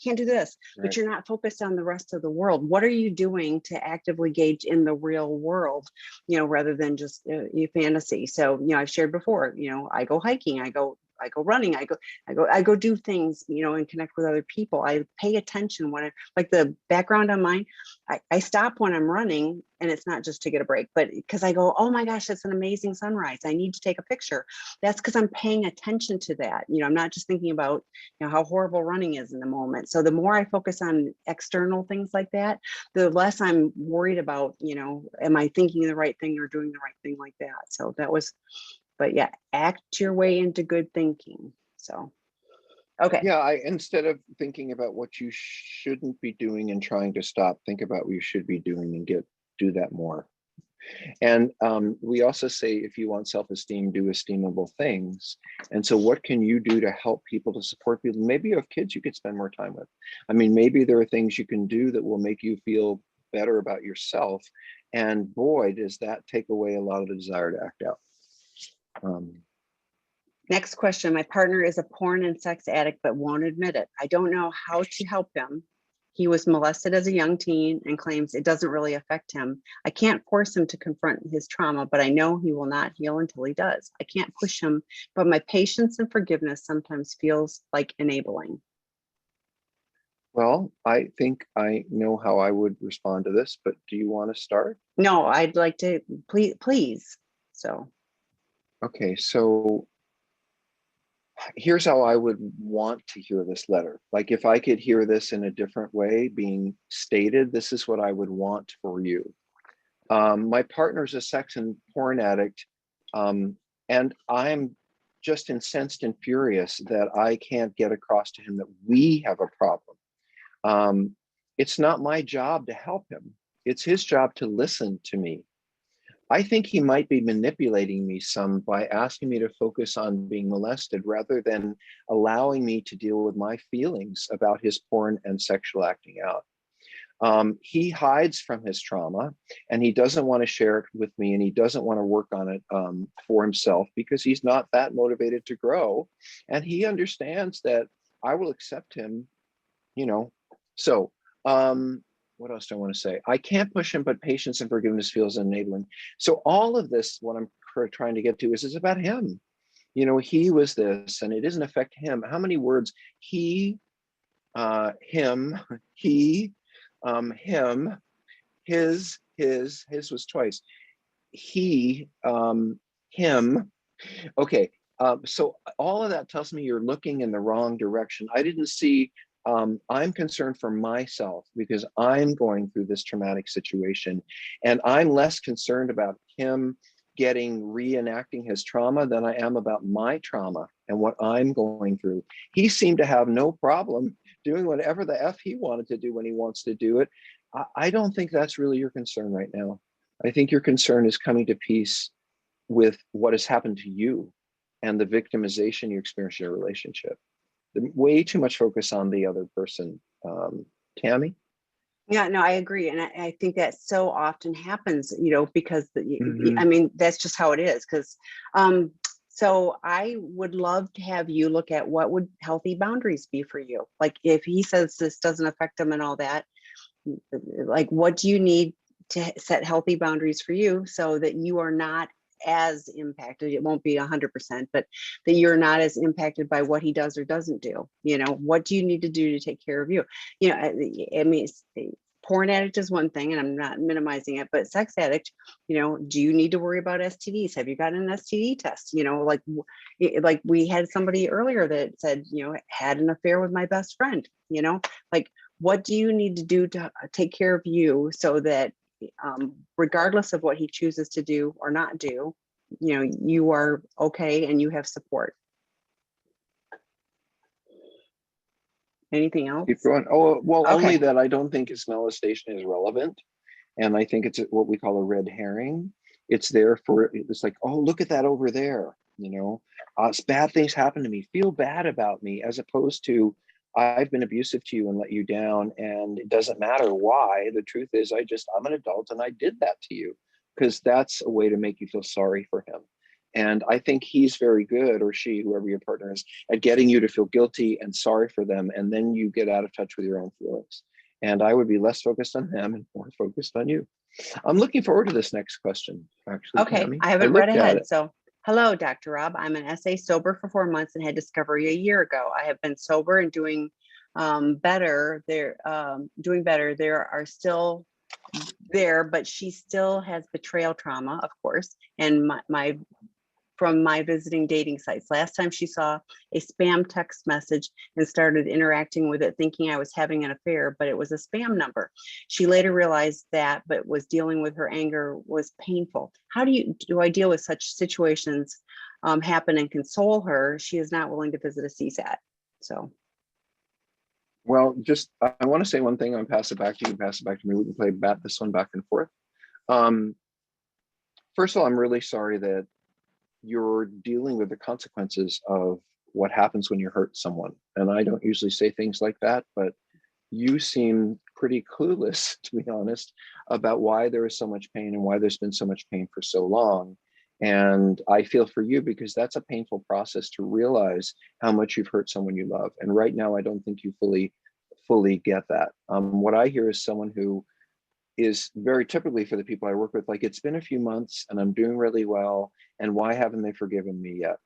can't do this, right. But you're not focused on the rest of the world. What are you doing to actively engage in the real world, rather than just your fantasy? So, I've shared before, I go hiking, I go running, I go do things, and connect with other people. I pay attention when like the background on mine, I stop when I'm running, and it's not just to get a break, but because I go, oh my gosh, that's an amazing sunrise, I need to take a picture. That's because I'm paying attention to that. I'm not just thinking about, how horrible running is in the moment. So the more I focus on external things like that, the less I'm worried about, am I thinking the right thing or doing the right thing like that. So that was, but yeah, act your way into good thinking. So, okay. Yeah, instead of thinking about what you shouldn't be doing and trying to stop, think about what you should be doing and do that more. And we also say, if you want self-esteem, do esteemable things. And so what can you do to help people, to support people? Maybe you have kids you could spend more time with. I mean, maybe there are things you can do that will make you feel better about yourself. And boy, does that take away a lot of the desire to act out. Next question. My partner is a porn and sex addict, but won't admit it. I don't know how to help him. He was molested as a young teen and claims it doesn't really affect him. I can't force him to confront his trauma, but I know he will not heal until he does. I can't push him, but my patience and forgiveness sometimes feels like enabling. Well, I think I know how I would respond to this, but do you want to start? No, I'd like to, please. So. Okay, so here's how I would want to hear this letter. Like, if I could hear this in a different way being stated, this is what I would want for you. My partner's a sex and porn addict, and I'm just incensed and furious that I can't get across to him that we have a problem. It's not my job to help him. It's his job to listen to me. I think he might be manipulating me some by asking me to focus on being molested rather than allowing me to deal with my feelings about his porn and sexual acting out. He hides from his trauma, and he doesn't want to share it with me, and he doesn't want to work on it for himself because he's not that motivated to grow. And he understands that I will accept him, So, what else do I want to say? I can't push him, but patience and forgiveness feels enabling. So all of this, what I'm trying to get to is about him. He was this, and it doesn't affect him. How many words? He, him, he, him, his was twice. He, him. Okay. So all of that tells me you're looking in the wrong direction. I didn't see, I'm concerned for myself because I'm going through this traumatic situation, and I'm less concerned about him reenacting his trauma than I am about my trauma and what I'm going through. He seemed to have no problem doing whatever the F he wanted to do when he wants to do it. I don't think that's really your concern right now. I think your concern is coming to peace with what has happened to you and the victimization you experience in your relationship. Way too much focus on the other person. Tammy? Yeah, no, I agree. And I think that so often happens, because Mhm. I mean, that's just how it is. Because so I would love to have you look at what would healthy boundaries be for you. Like if he says this doesn't affect him and all that, like what do you need to set healthy boundaries for you so that you are not as impacted? It won't be 100%, but that you're not as impacted by what he does or doesn't do. What do you need to do to take care of you? I mean, porn addict is one thing, and I'm not minimizing it, but sex addict, do you need to worry about STDs? Have you gotten an STD test? Like we had somebody earlier that said, had an affair with my best friend, like what do you need to do to take care of you so that regardless of what he chooses to do or not do, you are okay and you have support. Anything else? Keep going. Oh, well, only Okay. that I don't think his molestation is relevant. And I think it's what we call a red herring. It's there for, it's like, oh, look at that over there. Bad things happen to me. Feel bad about me, as opposed to, I've been abusive to you and let you down. And it doesn't matter why. The truth is, I'm an adult and I did that to you, because that's a way to make you feel sorry for him. And I think he's very good, or she, whoever your partner is, at getting you to feel guilty and sorry for them. And then you get out of touch with your own feelings. And I would be less focused on them and more focused on you. I'm looking forward to this next question, actually, Okay, Tammy. I have I it read looked at ahead. it. So, hello, Dr. Rob. I'm an SA sober for 4 months and had discovery a year ago. I have been sober and doing better. Doing better. There are still there, but she still has betrayal trauma, of course, and my from my visiting dating sites. Last time she saw a spam text message and started interacting with it, thinking I was having an affair, but it was a spam number. She later realized that, but was dealing with her anger was painful. How do I deal with such situations happen and console her? She is not willing to visit a CSAT. So. Well, I want to say one thing. I'm pass it back to you. Pass it back to me. We can bat this one back and forth. First of all, I'm really sorry that you're dealing with the consequences of what happens when you hurt someone. And I don't usually say things like that, but you seem pretty clueless, to be honest, about why there is so much pain and why there's been so much pain for so long. And I feel for you, because that's a painful process to realize how much you've hurt someone you love. And right now, I don't think you fully get that. What I hear is someone who is very typically, for the people I work with, like, it's been a few months and I'm doing really well, and why haven't they forgiven me yet?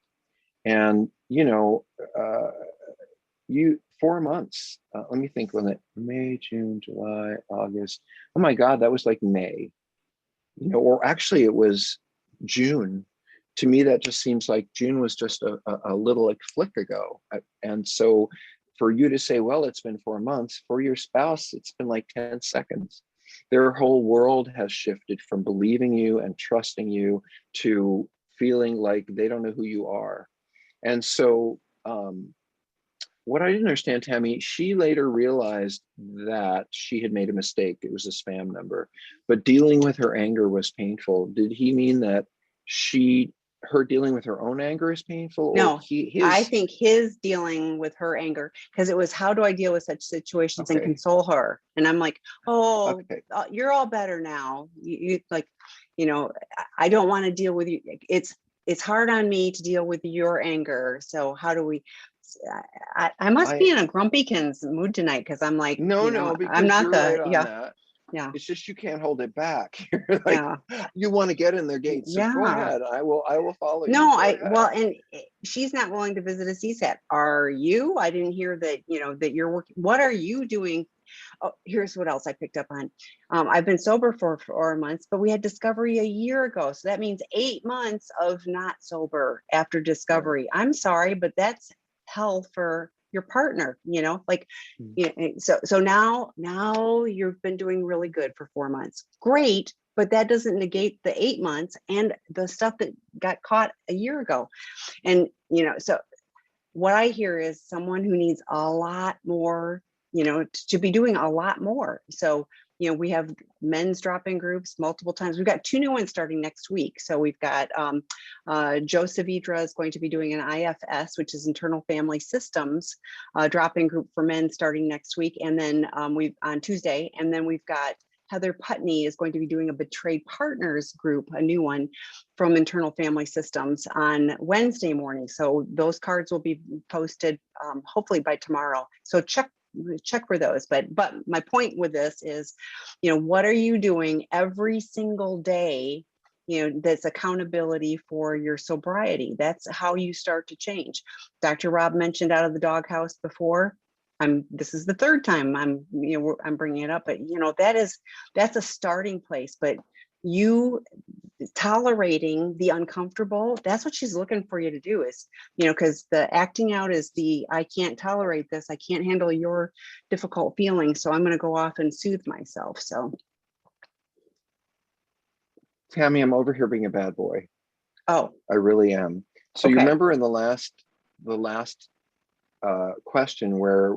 And you 4 months. Let me think. When it May, June, July, August. Oh my God, that was like May. Or actually, it was June. To me, that just seems like June was just a little like flick ago. And so, for you to say, well, it's been 4 months, for your spouse, it's been like 10 seconds. Their whole world has shifted from believing you and trusting you to feeling like they don't know who you are. And so, what I didn't understand, Tammy, she later realized that she had made a mistake. It was a spam number, but dealing with her anger was painful. Did he mean that her dealing with her own anger is painful, or No, I his? think his dealing with her anger, because it was, how do I deal with such situations and Okay. console her? And I'm like, oh, Okay. you're all better now. You like, I don't want to deal with you. It's hard on me to deal with your anger. So how do we? I must be I in a grumpykins mood tonight, because I'm like, No, I'm because not you're right the on that. yeah It's just you can't hold it back. You're like, yeah you want to get in their gates. So go yeah. ahead. I will follow you. No, Go ahead. and she's not willing to visit a CSAT. Are you? I didn't hear that, that you're working. What are you doing? Oh, here's what else I picked up on. I've been sober for 4 months, but we had discovery a year ago. So that means 8 months of not sober after Right. discovery. I'm sorry, but that's hell for your partner, like, Mm. so now you've been doing really good for 4 months. Great. but that doesn't negate the 8 months and the stuff that got caught a year ago. And, so what I hear is someone who needs a lot more, to be doing a lot more. So, we have men's drop-in groups multiple times. We've got 2 new ones starting next week. So we've got Joe Savidra is going to be doing an IFS, which is Internal Family Systems, drop-in group for men starting next week. And then we've on Tuesday, and then we've got Heather Putney is going to be doing a Betrayed Partners group, a new one from Internal Family Systems on Wednesday morning. So those cards will be posted hopefully by tomorrow. So check for those. But my point with this is, what are you doing every single day? That's accountability for your sobriety. That's how you start to change. Dr. Rob mentioned out of the doghouse before. This is the third time I'm bringing it up, but that's a starting place. But you tolerating the uncomfortable, that's what she's looking for you to do, is, because the acting out is I can't tolerate this. I can't handle your difficult feelings. So I'm going to go off and soothe myself. So. Tammy, I'm over here being a bad boy. Oh, I really am. So okay. You remember in the last question where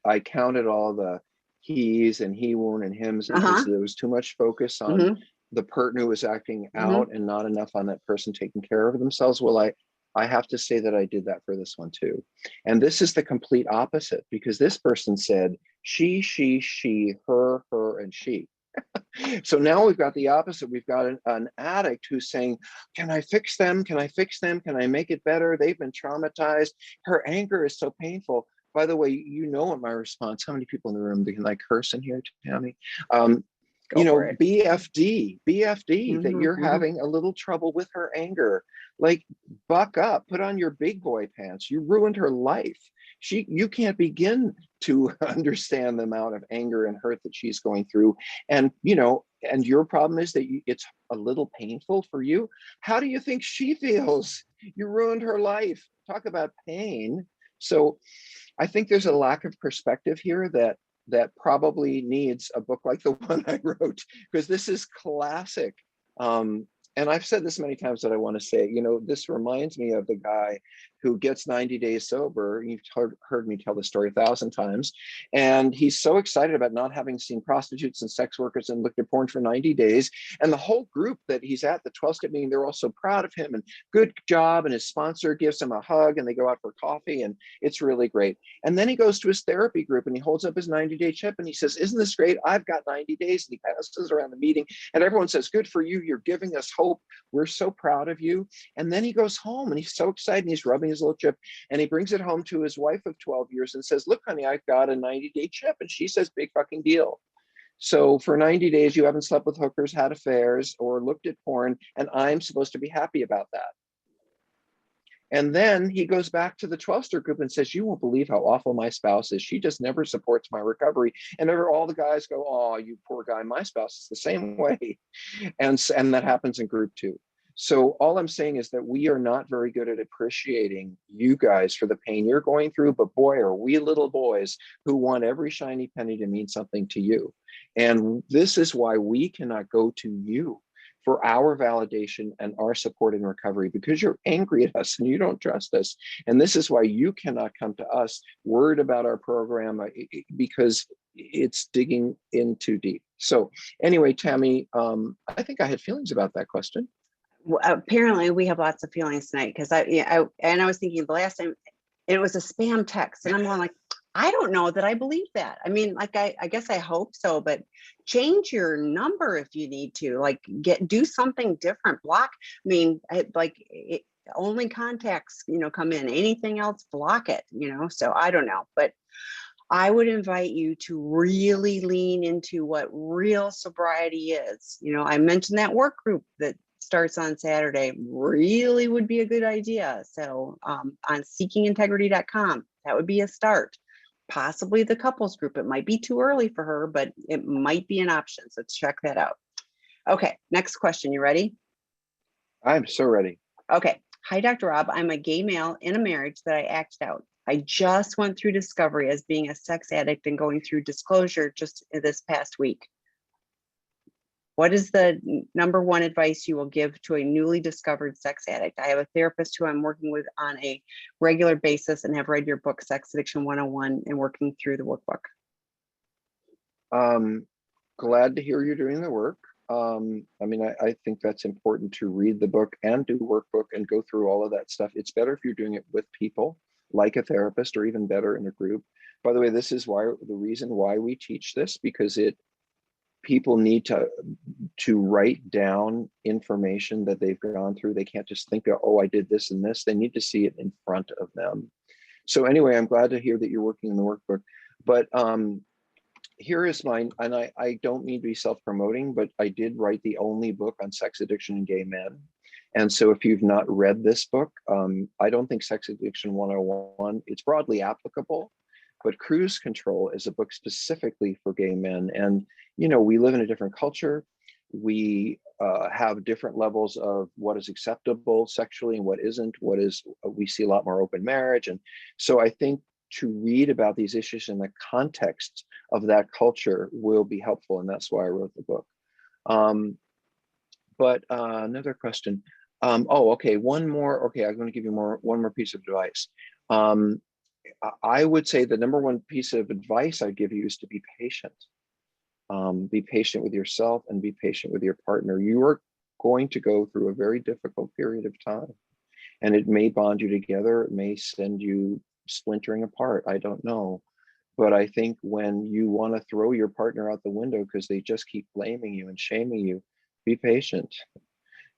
I counted all the he's and he won't and hims because there was too much focus on the person who was acting out and not enough on that person taking care of themselves. Well, I have to say that I did that for this one too. And this is the complete opposite, because this person said she, her, and she. So now we've got the opposite. We've got an addict who's saying, can I fix them? Can I fix them? Can I make it better? They've been traumatized. Her anger is so painful. By the way, what my response, how many people in the room can I curse in here, Tammy? BFD, that you're having a little trouble with her anger. Like, buck up, put on your big boy pants. You ruined her life. You can't begin to understand the amount of anger and hurt that she's going through. And, and your problem is that it's a little painful for you. How do you think she feels? You ruined her life. Talk about pain. So I think there's a lack of perspective here that probably needs a book like the one I wrote, because this is classic. And I've said this many times that I want to say, this reminds me of the guy who gets 90 days sober. You've heard me tell the story 1,000 times. And he's so excited about not having seen prostitutes and sex workers and looked at porn for 90 days. And the whole group that he's at, the 12-step meeting, they're all so proud of him and good job. And his sponsor gives him a hug and they go out for coffee and it's really great. And then he goes to his therapy group and he holds up his 90-day chip and he says, isn't this great? I've got 90 days. And he passes around the meeting and everyone says, good for you. You're giving us hope. We're so proud of you. And then he goes home and he's so excited and he's rubbing his little chip and he brings it home to his wife of 12 years and says, look, honey, I've got a 90-day chip. And she says, big fucking deal. So for 90 days, you haven't slept with hookers, had affairs, or looked at porn, and I'm supposed to be happy about that. And then he goes back to the 12-step group and says, you won't believe how awful my spouse is. She just never supports my recovery. And all the guys go, oh, you poor guy, my spouse is the same way. And that happens in group 2. So all I'm saying is that we are not very good at appreciating you guys for the pain you're going through, but boy, are we little boys who want every shiny penny to mean something to you. And this is why we cannot go to you for our validation and our support in recovery, because you're angry at us and you don't trust us. And this is why you cannot come to us worried about our program, because it's digging in too deep. So anyway, Tammy, I think I had feelings about that question. Well, apparently we have lots of feelings tonight, because I was thinking the last time it was a spam text and I'm going like, I don't know that I believe that. I mean, like, I guess I hope so, but change your number if you need to, like do something different, block. I mean, only contacts, come in, anything else, block it, so I don't know, but I would invite you to really lean into what real sobriety is. I mentioned that work group that starts on Saturday really would be a good idea. So on seekingintegrity.com, that would be a start. Possibly the couples group. It might be too early for her, but it might be an option. So check that out. Okay, next question. You ready? I'm so ready. Okay. Hi, Dr. Rob. I'm a gay male in a marriage that I acted out. I just went through discovery as being a sex addict and going through disclosure just this past week. What is the number one advice you will give to a newly discovered sex addict? I have a therapist who I'm working with on a regular basis and have read your book, Sex Addiction 101, and working through the workbook. Glad to hear you're doing the work. I mean, I think that's important to read the book and do workbook and go through all of that stuff. It's better if you're doing it with people, like a therapist, or even better in a group. By the way, this is why the reason why we teach this, because people need to write down information that they've gone through. They can't just think, oh, I did this and this. They need to see it in front of them. So anyway, I'm glad to hear that you're working in the workbook. But here is mine, and I don't mean to be self-promoting, but I did write the only book on sex addiction in gay men. And so if you've not read this book, I don't think Sex Addiction 101, it's broadly applicable, but Cruise Control is a book specifically for gay men. And, you know, we live in a different culture. We have different levels of what is acceptable sexually and what isn't, we see a lot more open marriage. And so I think to read about these issues in the context of that culture will be helpful. And that's why I wrote the book. But another question. Oh, okay, one more. Okay, I'm going to give you one more piece of advice. I would say the number one piece of advice I'd give you is to be patient. Be patient with yourself and be patient with your partner. You are going to go through a very difficult period of time, and it may bond you together. It may send you splintering apart. I don't know. But I think when you want to throw your partner out the window because they just keep blaming you and shaming you, be patient.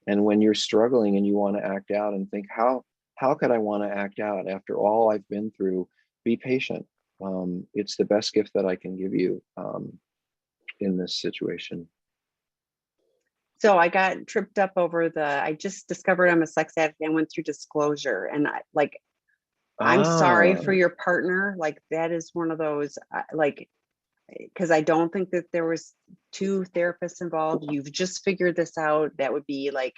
And when you're struggling and you want to act out and think, how could I want to act out after all I've been through? Be patient. It's the best gift that I can give you in this situation. So I got tripped up over I just discovered I'm a sex addict and went through disclosure, and I'm sorry for your partner. Like, that is one of those, because I don't think that there was 2 therapists involved. You've just figured this out. That would be like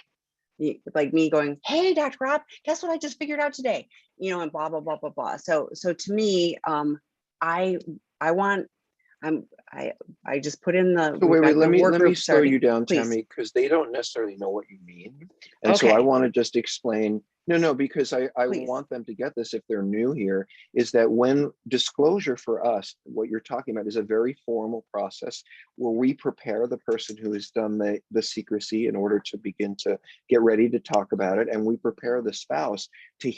me going, hey, Dr. Rob, guess what I just figured out today? You know, and blah, blah, blah, blah, blah. So to me, I just put in the. So wait, let me slow starting. you down, Please. Tammy, because they don't necessarily know what you mean. And Okay. so I want to just explain, no, because I Please. want them to get this if they're new here, is that when disclosure for us, what you're talking about is a very formal process where we prepare the person who has done the secrecy in order to begin to get ready to talk about it. And we prepare the spouse to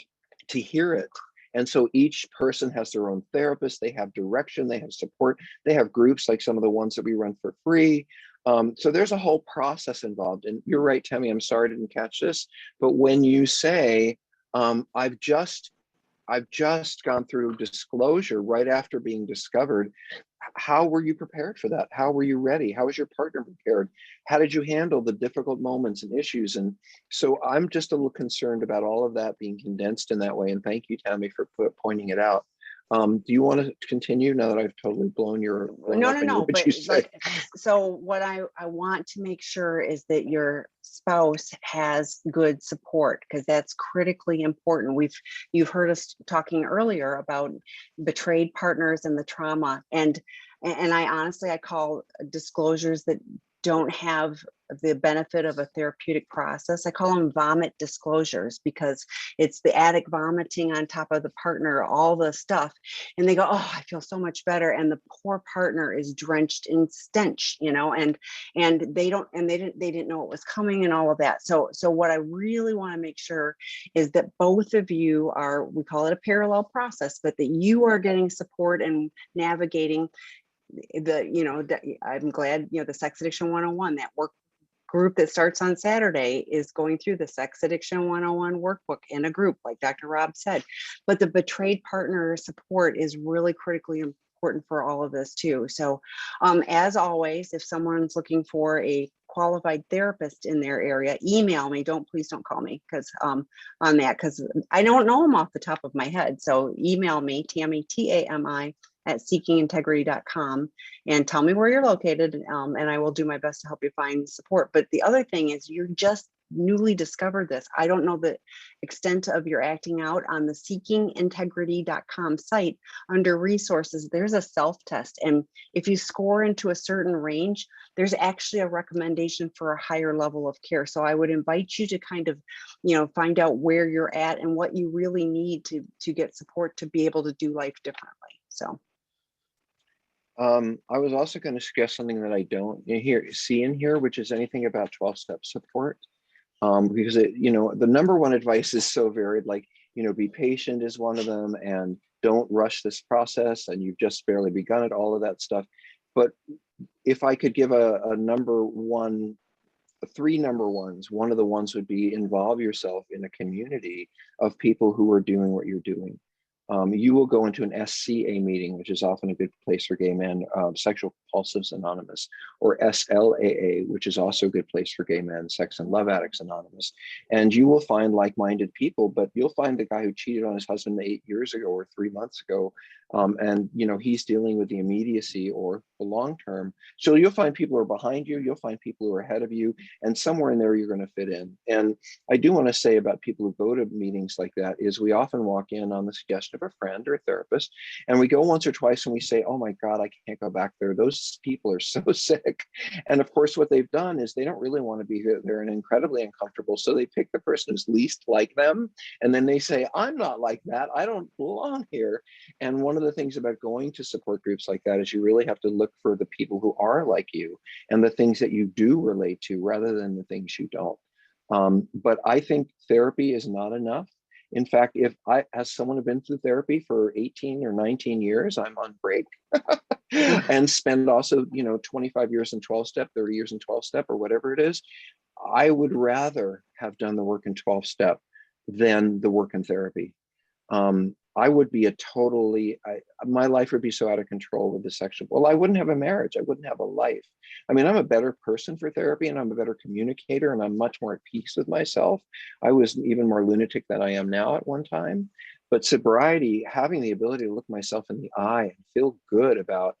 hear it. And so each person has their own therapist, they have direction, they have support, they have groups like some of the ones that we run for free. So there's a whole process involved. And you're right, Tammy, I'm sorry I didn't catch this. But when you say, I've just gone through disclosure right after being discovered, how were you prepared for that? How were you ready? How was your partner prepared? How did you handle the difficult moments and issues? And so I'm just a little concerned about all of that being condensed in that way. And thank you, Tammy, for pointing it out. Do you want to continue now that I've totally blown No. But so what I want to make sure is that your spouse has good support, because that's critically important. You've heard us talking earlier about betrayed partners and the trauma, and I honestly, I call disclosures that don't have the benefit of a therapeutic process, I call them vomit disclosures, because it's the addict vomiting on top of the partner, all the stuff. And they go, oh, I feel so much better. And the poor partner is drenched in stench, you know, and they didn't know it was coming and all of that. So what I really want to make sure is that both of you are, we call it a parallel process, but that you are getting support and navigating I'm glad, the Sex Addiction 101, that work group that starts on Saturday, is going through the Sex Addiction 101 workbook in a group, like Dr. Rob said. But the betrayed partner support is really critically important for all of this too. So as always, if someone's looking for a qualified therapist in their area, email me. Please don't call me because on that, because I don't know them off the top of my head. So email me, Tammy, TAMI, at seekingintegrity.com, and tell me where you're located, and I will do my best to help you find support. But the other thing is, you're just newly discovered this. I don't know the extent of your acting out. On the seekingintegrity.com site, under resources, there's a self-test. And if you score into a certain range, there's actually a recommendation for a higher level of care. So I would invite you to kind of, find out where you're at and what you really need to get support to be able to do life differently. So. I was also going to suggest something that I don't see in here, which is anything about 12-step support. Because the number one advice is so varied, like, be patient is one of them, and don't rush this process, and you've just barely begun it, all of that stuff. But if I could give a number one, three number ones, one of the ones would be involve yourself in a community of people who are doing what you're doing. You will go into an SCA meeting, which is often a good place for gay men, Sexual Compulsives Anonymous, or SLAA, which is also a good place for gay men, Sex and Love Addicts Anonymous. And you will find like-minded people, but you'll find the guy who cheated on his husband 8 years ago or 3 months ago, and he's dealing with the immediacy or the long-term. So you'll find people who are behind you, you'll find people who are ahead of you, and somewhere in there you're going to fit in. And I do want to say about people who go to meetings like that is we often walk in on the suggestion of a friend or a therapist, and we go once or twice and we say, oh my God, I can't go back there. Those people are so sick. And of course, what they've done is they don't really want to be here. They're incredibly uncomfortable. So they pick the person who's least like them. And then they say, I'm not like that. I don't belong here. And one of the things about going to support groups like that is you really have to look for the people who are like you and the things that you do relate to rather than the things you don't. But I think therapy is not enough. In fact, as someone who's been through therapy for 18 or 19 years, I'm on break and spend also, 25 years in 12-step, 30 years in 12-step or whatever it is. I would rather have done the work in 12-step than the work in therapy. I would be my life would be so out of control with the sexual. Well, I wouldn't have a marriage. I wouldn't have a life. I mean, I'm a better person for therapy, and I'm a better communicator, and I'm much more at peace with myself. I was even more lunatic than I am now at one time. But sobriety, having the ability to look myself in the eye and feel good about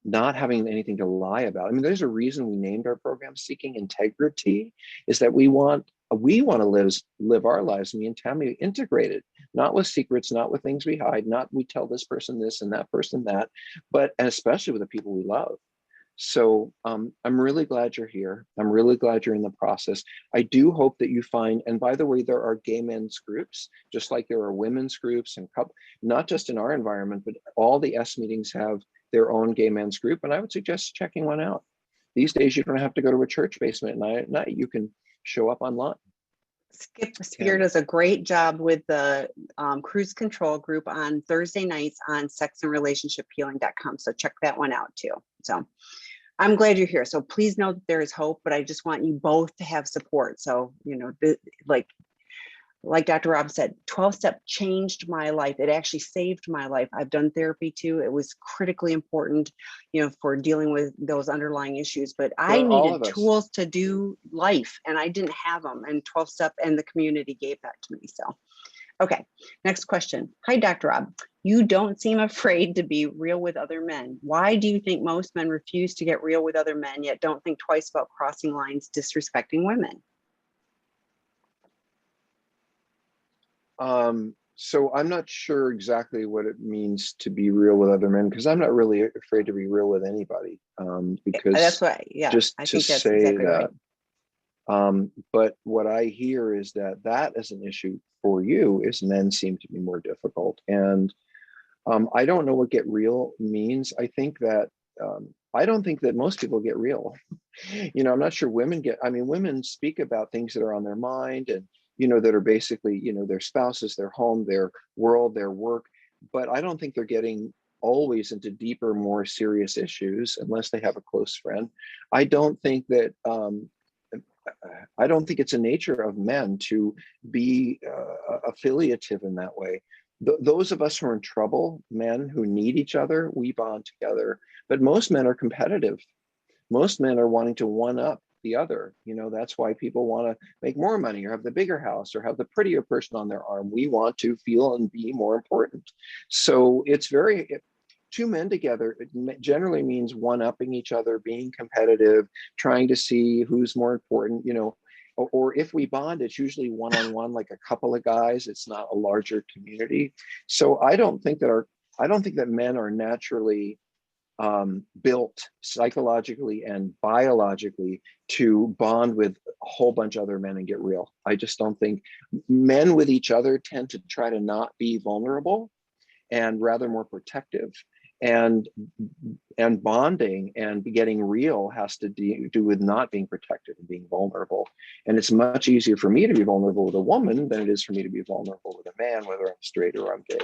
not having anything to lie about. I mean, there's a reason we named our program Seeking Integrity, is that we want to live our lives, me and Tammy, integrated, not with secrets, not with things we hide, not we tell this person this and that person that, but especially with the people we love. So I'm really glad you're here. I'm really glad you're in the process. I do hope that you find, and by the way, there are gay men's groups, just like there are women's groups, and not just in our environment, but all the S meetings have their own gay men's group. And I would suggest checking one out. These days, you don't have to go to a church basement at night. You can show up online. Skip Spear does a great job with the cruise control group on Thursday nights on sexandrelationshiphealing.com. So check that one out too. So I'm glad you're here. So please know that there is hope, but I just want you both to have support. So, like Dr. Rob said, 12-step changed my life. It actually saved my life. I've done therapy too. It was critically important, for dealing with those underlying issues, but I needed tools to do life and I didn't have them. And 12-step and the community gave that to me. So, okay, next question. Hi, Dr. Rob. You don't seem afraid to be real with other men. Why do you think most men refuse to get real with other men, yet don't think twice about crossing lines, disrespecting women? So I'm not sure exactly what it means to be real with other men, because I'm not really afraid to be real with anybody. Because that's why, just I to think that's say exactly that. Right. But what I hear is that is an issue for you, is men seem to be more difficult. And I don't know what get real means. I think that I don't think that most people get real. I'm not sure women speak about things that are on their mind, and that are basically, their spouses, their home, their world, their work. But I don't think they're getting always into deeper, more serious issues unless they have a close friend. I don't think that, I don't think it's a nature of men to be affiliative in that way. Those of us who are in trouble, men who need each other, we bond together. But most men are competitive. Most men are wanting to one up the other. That's why people want to make more money or have the bigger house or have the prettier person on their arm. We want to feel and be more important. So it's two men together, it generally means one upping each other, being competitive, trying to see who's more important. or if we bond, it's usually one-on-one, like a couple of guys. It's not a larger community. So I don't think that men are naturally built psychologically and biologically to bond with a whole bunch of other men and get real. I just don't think men with each other tend to try to not be vulnerable and rather more protective. And bonding and getting real has to do with not being protected and being vulnerable. And it's much easier for me to be vulnerable with a woman than it is for me to be vulnerable with a man, whether I'm straight or I'm gay.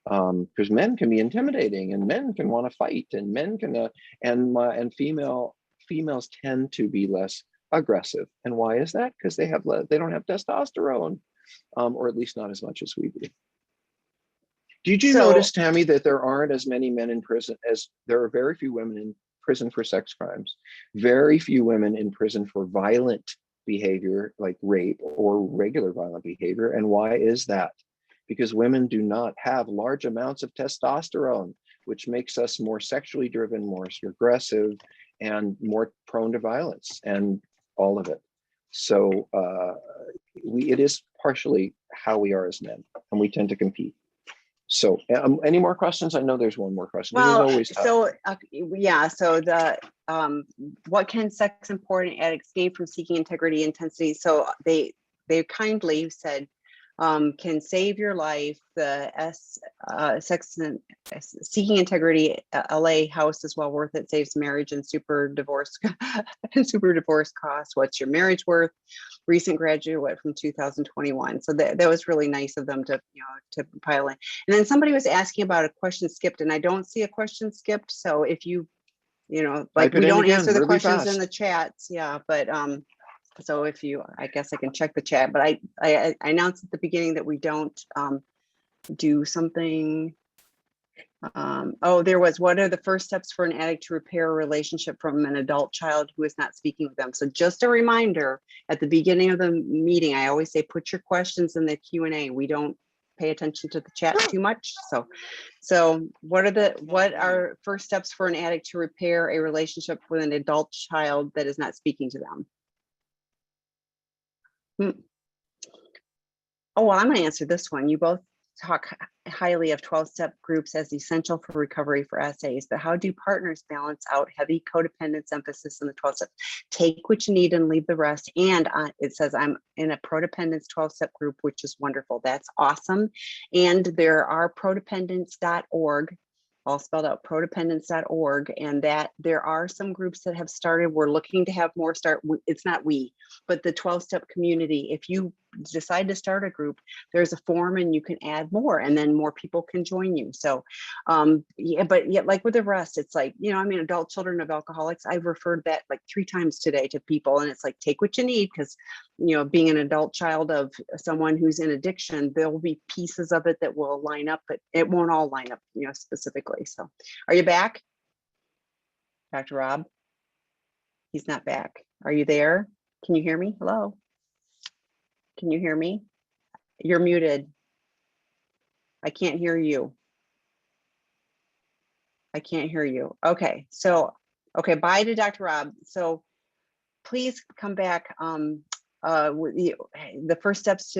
Because men can be intimidating, and men can want to fight, and men can and females tend to be less aggressive. And why is that? Because they don't have testosterone, or at least not as much as we do. Did you So notice, Tammy, that there aren't as many men in prison as there are very few women in prison for sex crimes, very few women in prison for violent behavior like rape or regular violent behavior? And why is that? Because women do not have large amounts of testosterone, which makes us more sexually driven, more aggressive, and more prone to violence and all of it. So it is partially how we are as men, and we tend to compete. So any more questions? I know there's one more question. well, Always tough. so yeah, so the what can sex and porn addicts gain from seeking integrity intensity? So they kindly said can save your life. The sex and seeking integrity LA house is well worth it. Saves marriage and super divorce costs. What's your marriage worth? Recent graduate from 2021. So that was really nice of them to to pile in. And then somebody was asking about a question skipped, and I don't see a question skipped. So if you like, we don't answer the questions in the chats, yeah, but so if you, I guess I can check the chat, but I announced at the beginning that we don't do something. Oh, there was, what are the first steps for an addict to repair a relationship from an adult child who is not speaking with them? So just a reminder, at the beginning of the meeting, I always say, put your questions in the Q&A. We don't pay attention to the chat too much. So what are first steps for an addict to repair a relationship with an adult child that is not speaking to them? Oh, well, I'm going to answer this one. You both talk highly of 12-step groups as essential for recovery for SAs, but how do partners balance out heavy codependence emphasis in the 12 steps? Take what you need and leave the rest. And it says I'm in a prodependence 12-step group, which is wonderful. That's awesome. And there are prodependence.org, all spelled out, prodependence.org, and that there are some groups that have started. We're looking to have more start. It's not we, but the 12-step community. If you decide to start a group, there's a form and you can add more, and then more people can join you. So yeah, but yet, like with the rest, it's like, I mean, adult children of alcoholics, I've referred that like 3 times today to people, and it's like, take what you need, because being an adult child of someone who's in addiction, there will be pieces of it that will line up, but it won't all line up specifically. So are you back, Dr. Rob? He's not back. Are you there? Can you hear me? Hello? Can you hear me? You're muted. I can't hear you. I can't hear you. Okay, so, okay, bye to Dr. Rob. So please come back. With the first steps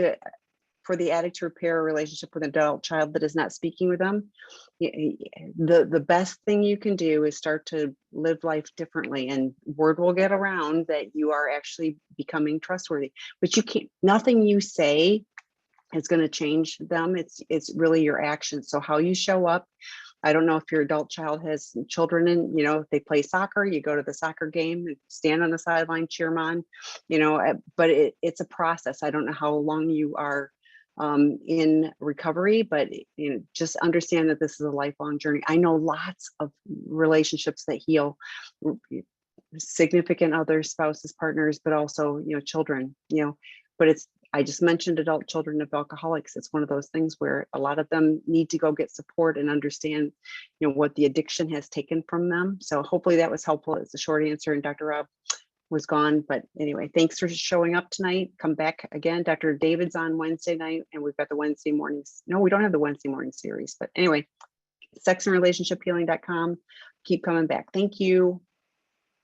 for the addict to repair a relationship with an adult child that is not speaking with them. The best thing you can do is start to live life differently, and word will get around that you are actually becoming trustworthy. But you can't, nothing you say is going to change them. It's really your actions. So how you show up. I don't know if your adult child has children and, if they play soccer, you go to the soccer game, stand on the sideline, cheer them on, but it's a process. I don't know how long you are in recovery, but just understand that this is a lifelong journey. I know lots of relationships that heal, significant others, spouses, partners, but also, children, but I just mentioned adult children of alcoholics. It's one of those things where a lot of them need to go get support and understand, what the addiction has taken from them. So hopefully that was helpful. It's a short answer, and Dr. Rob was gone. But anyway, thanks for showing up tonight. Come back again. Dr. David's on Wednesday night, and we've got the Wednesday mornings. No, we don't have the Wednesday morning series, but anyway, sexandrelationshiphealing.com. Keep coming back. Thank you.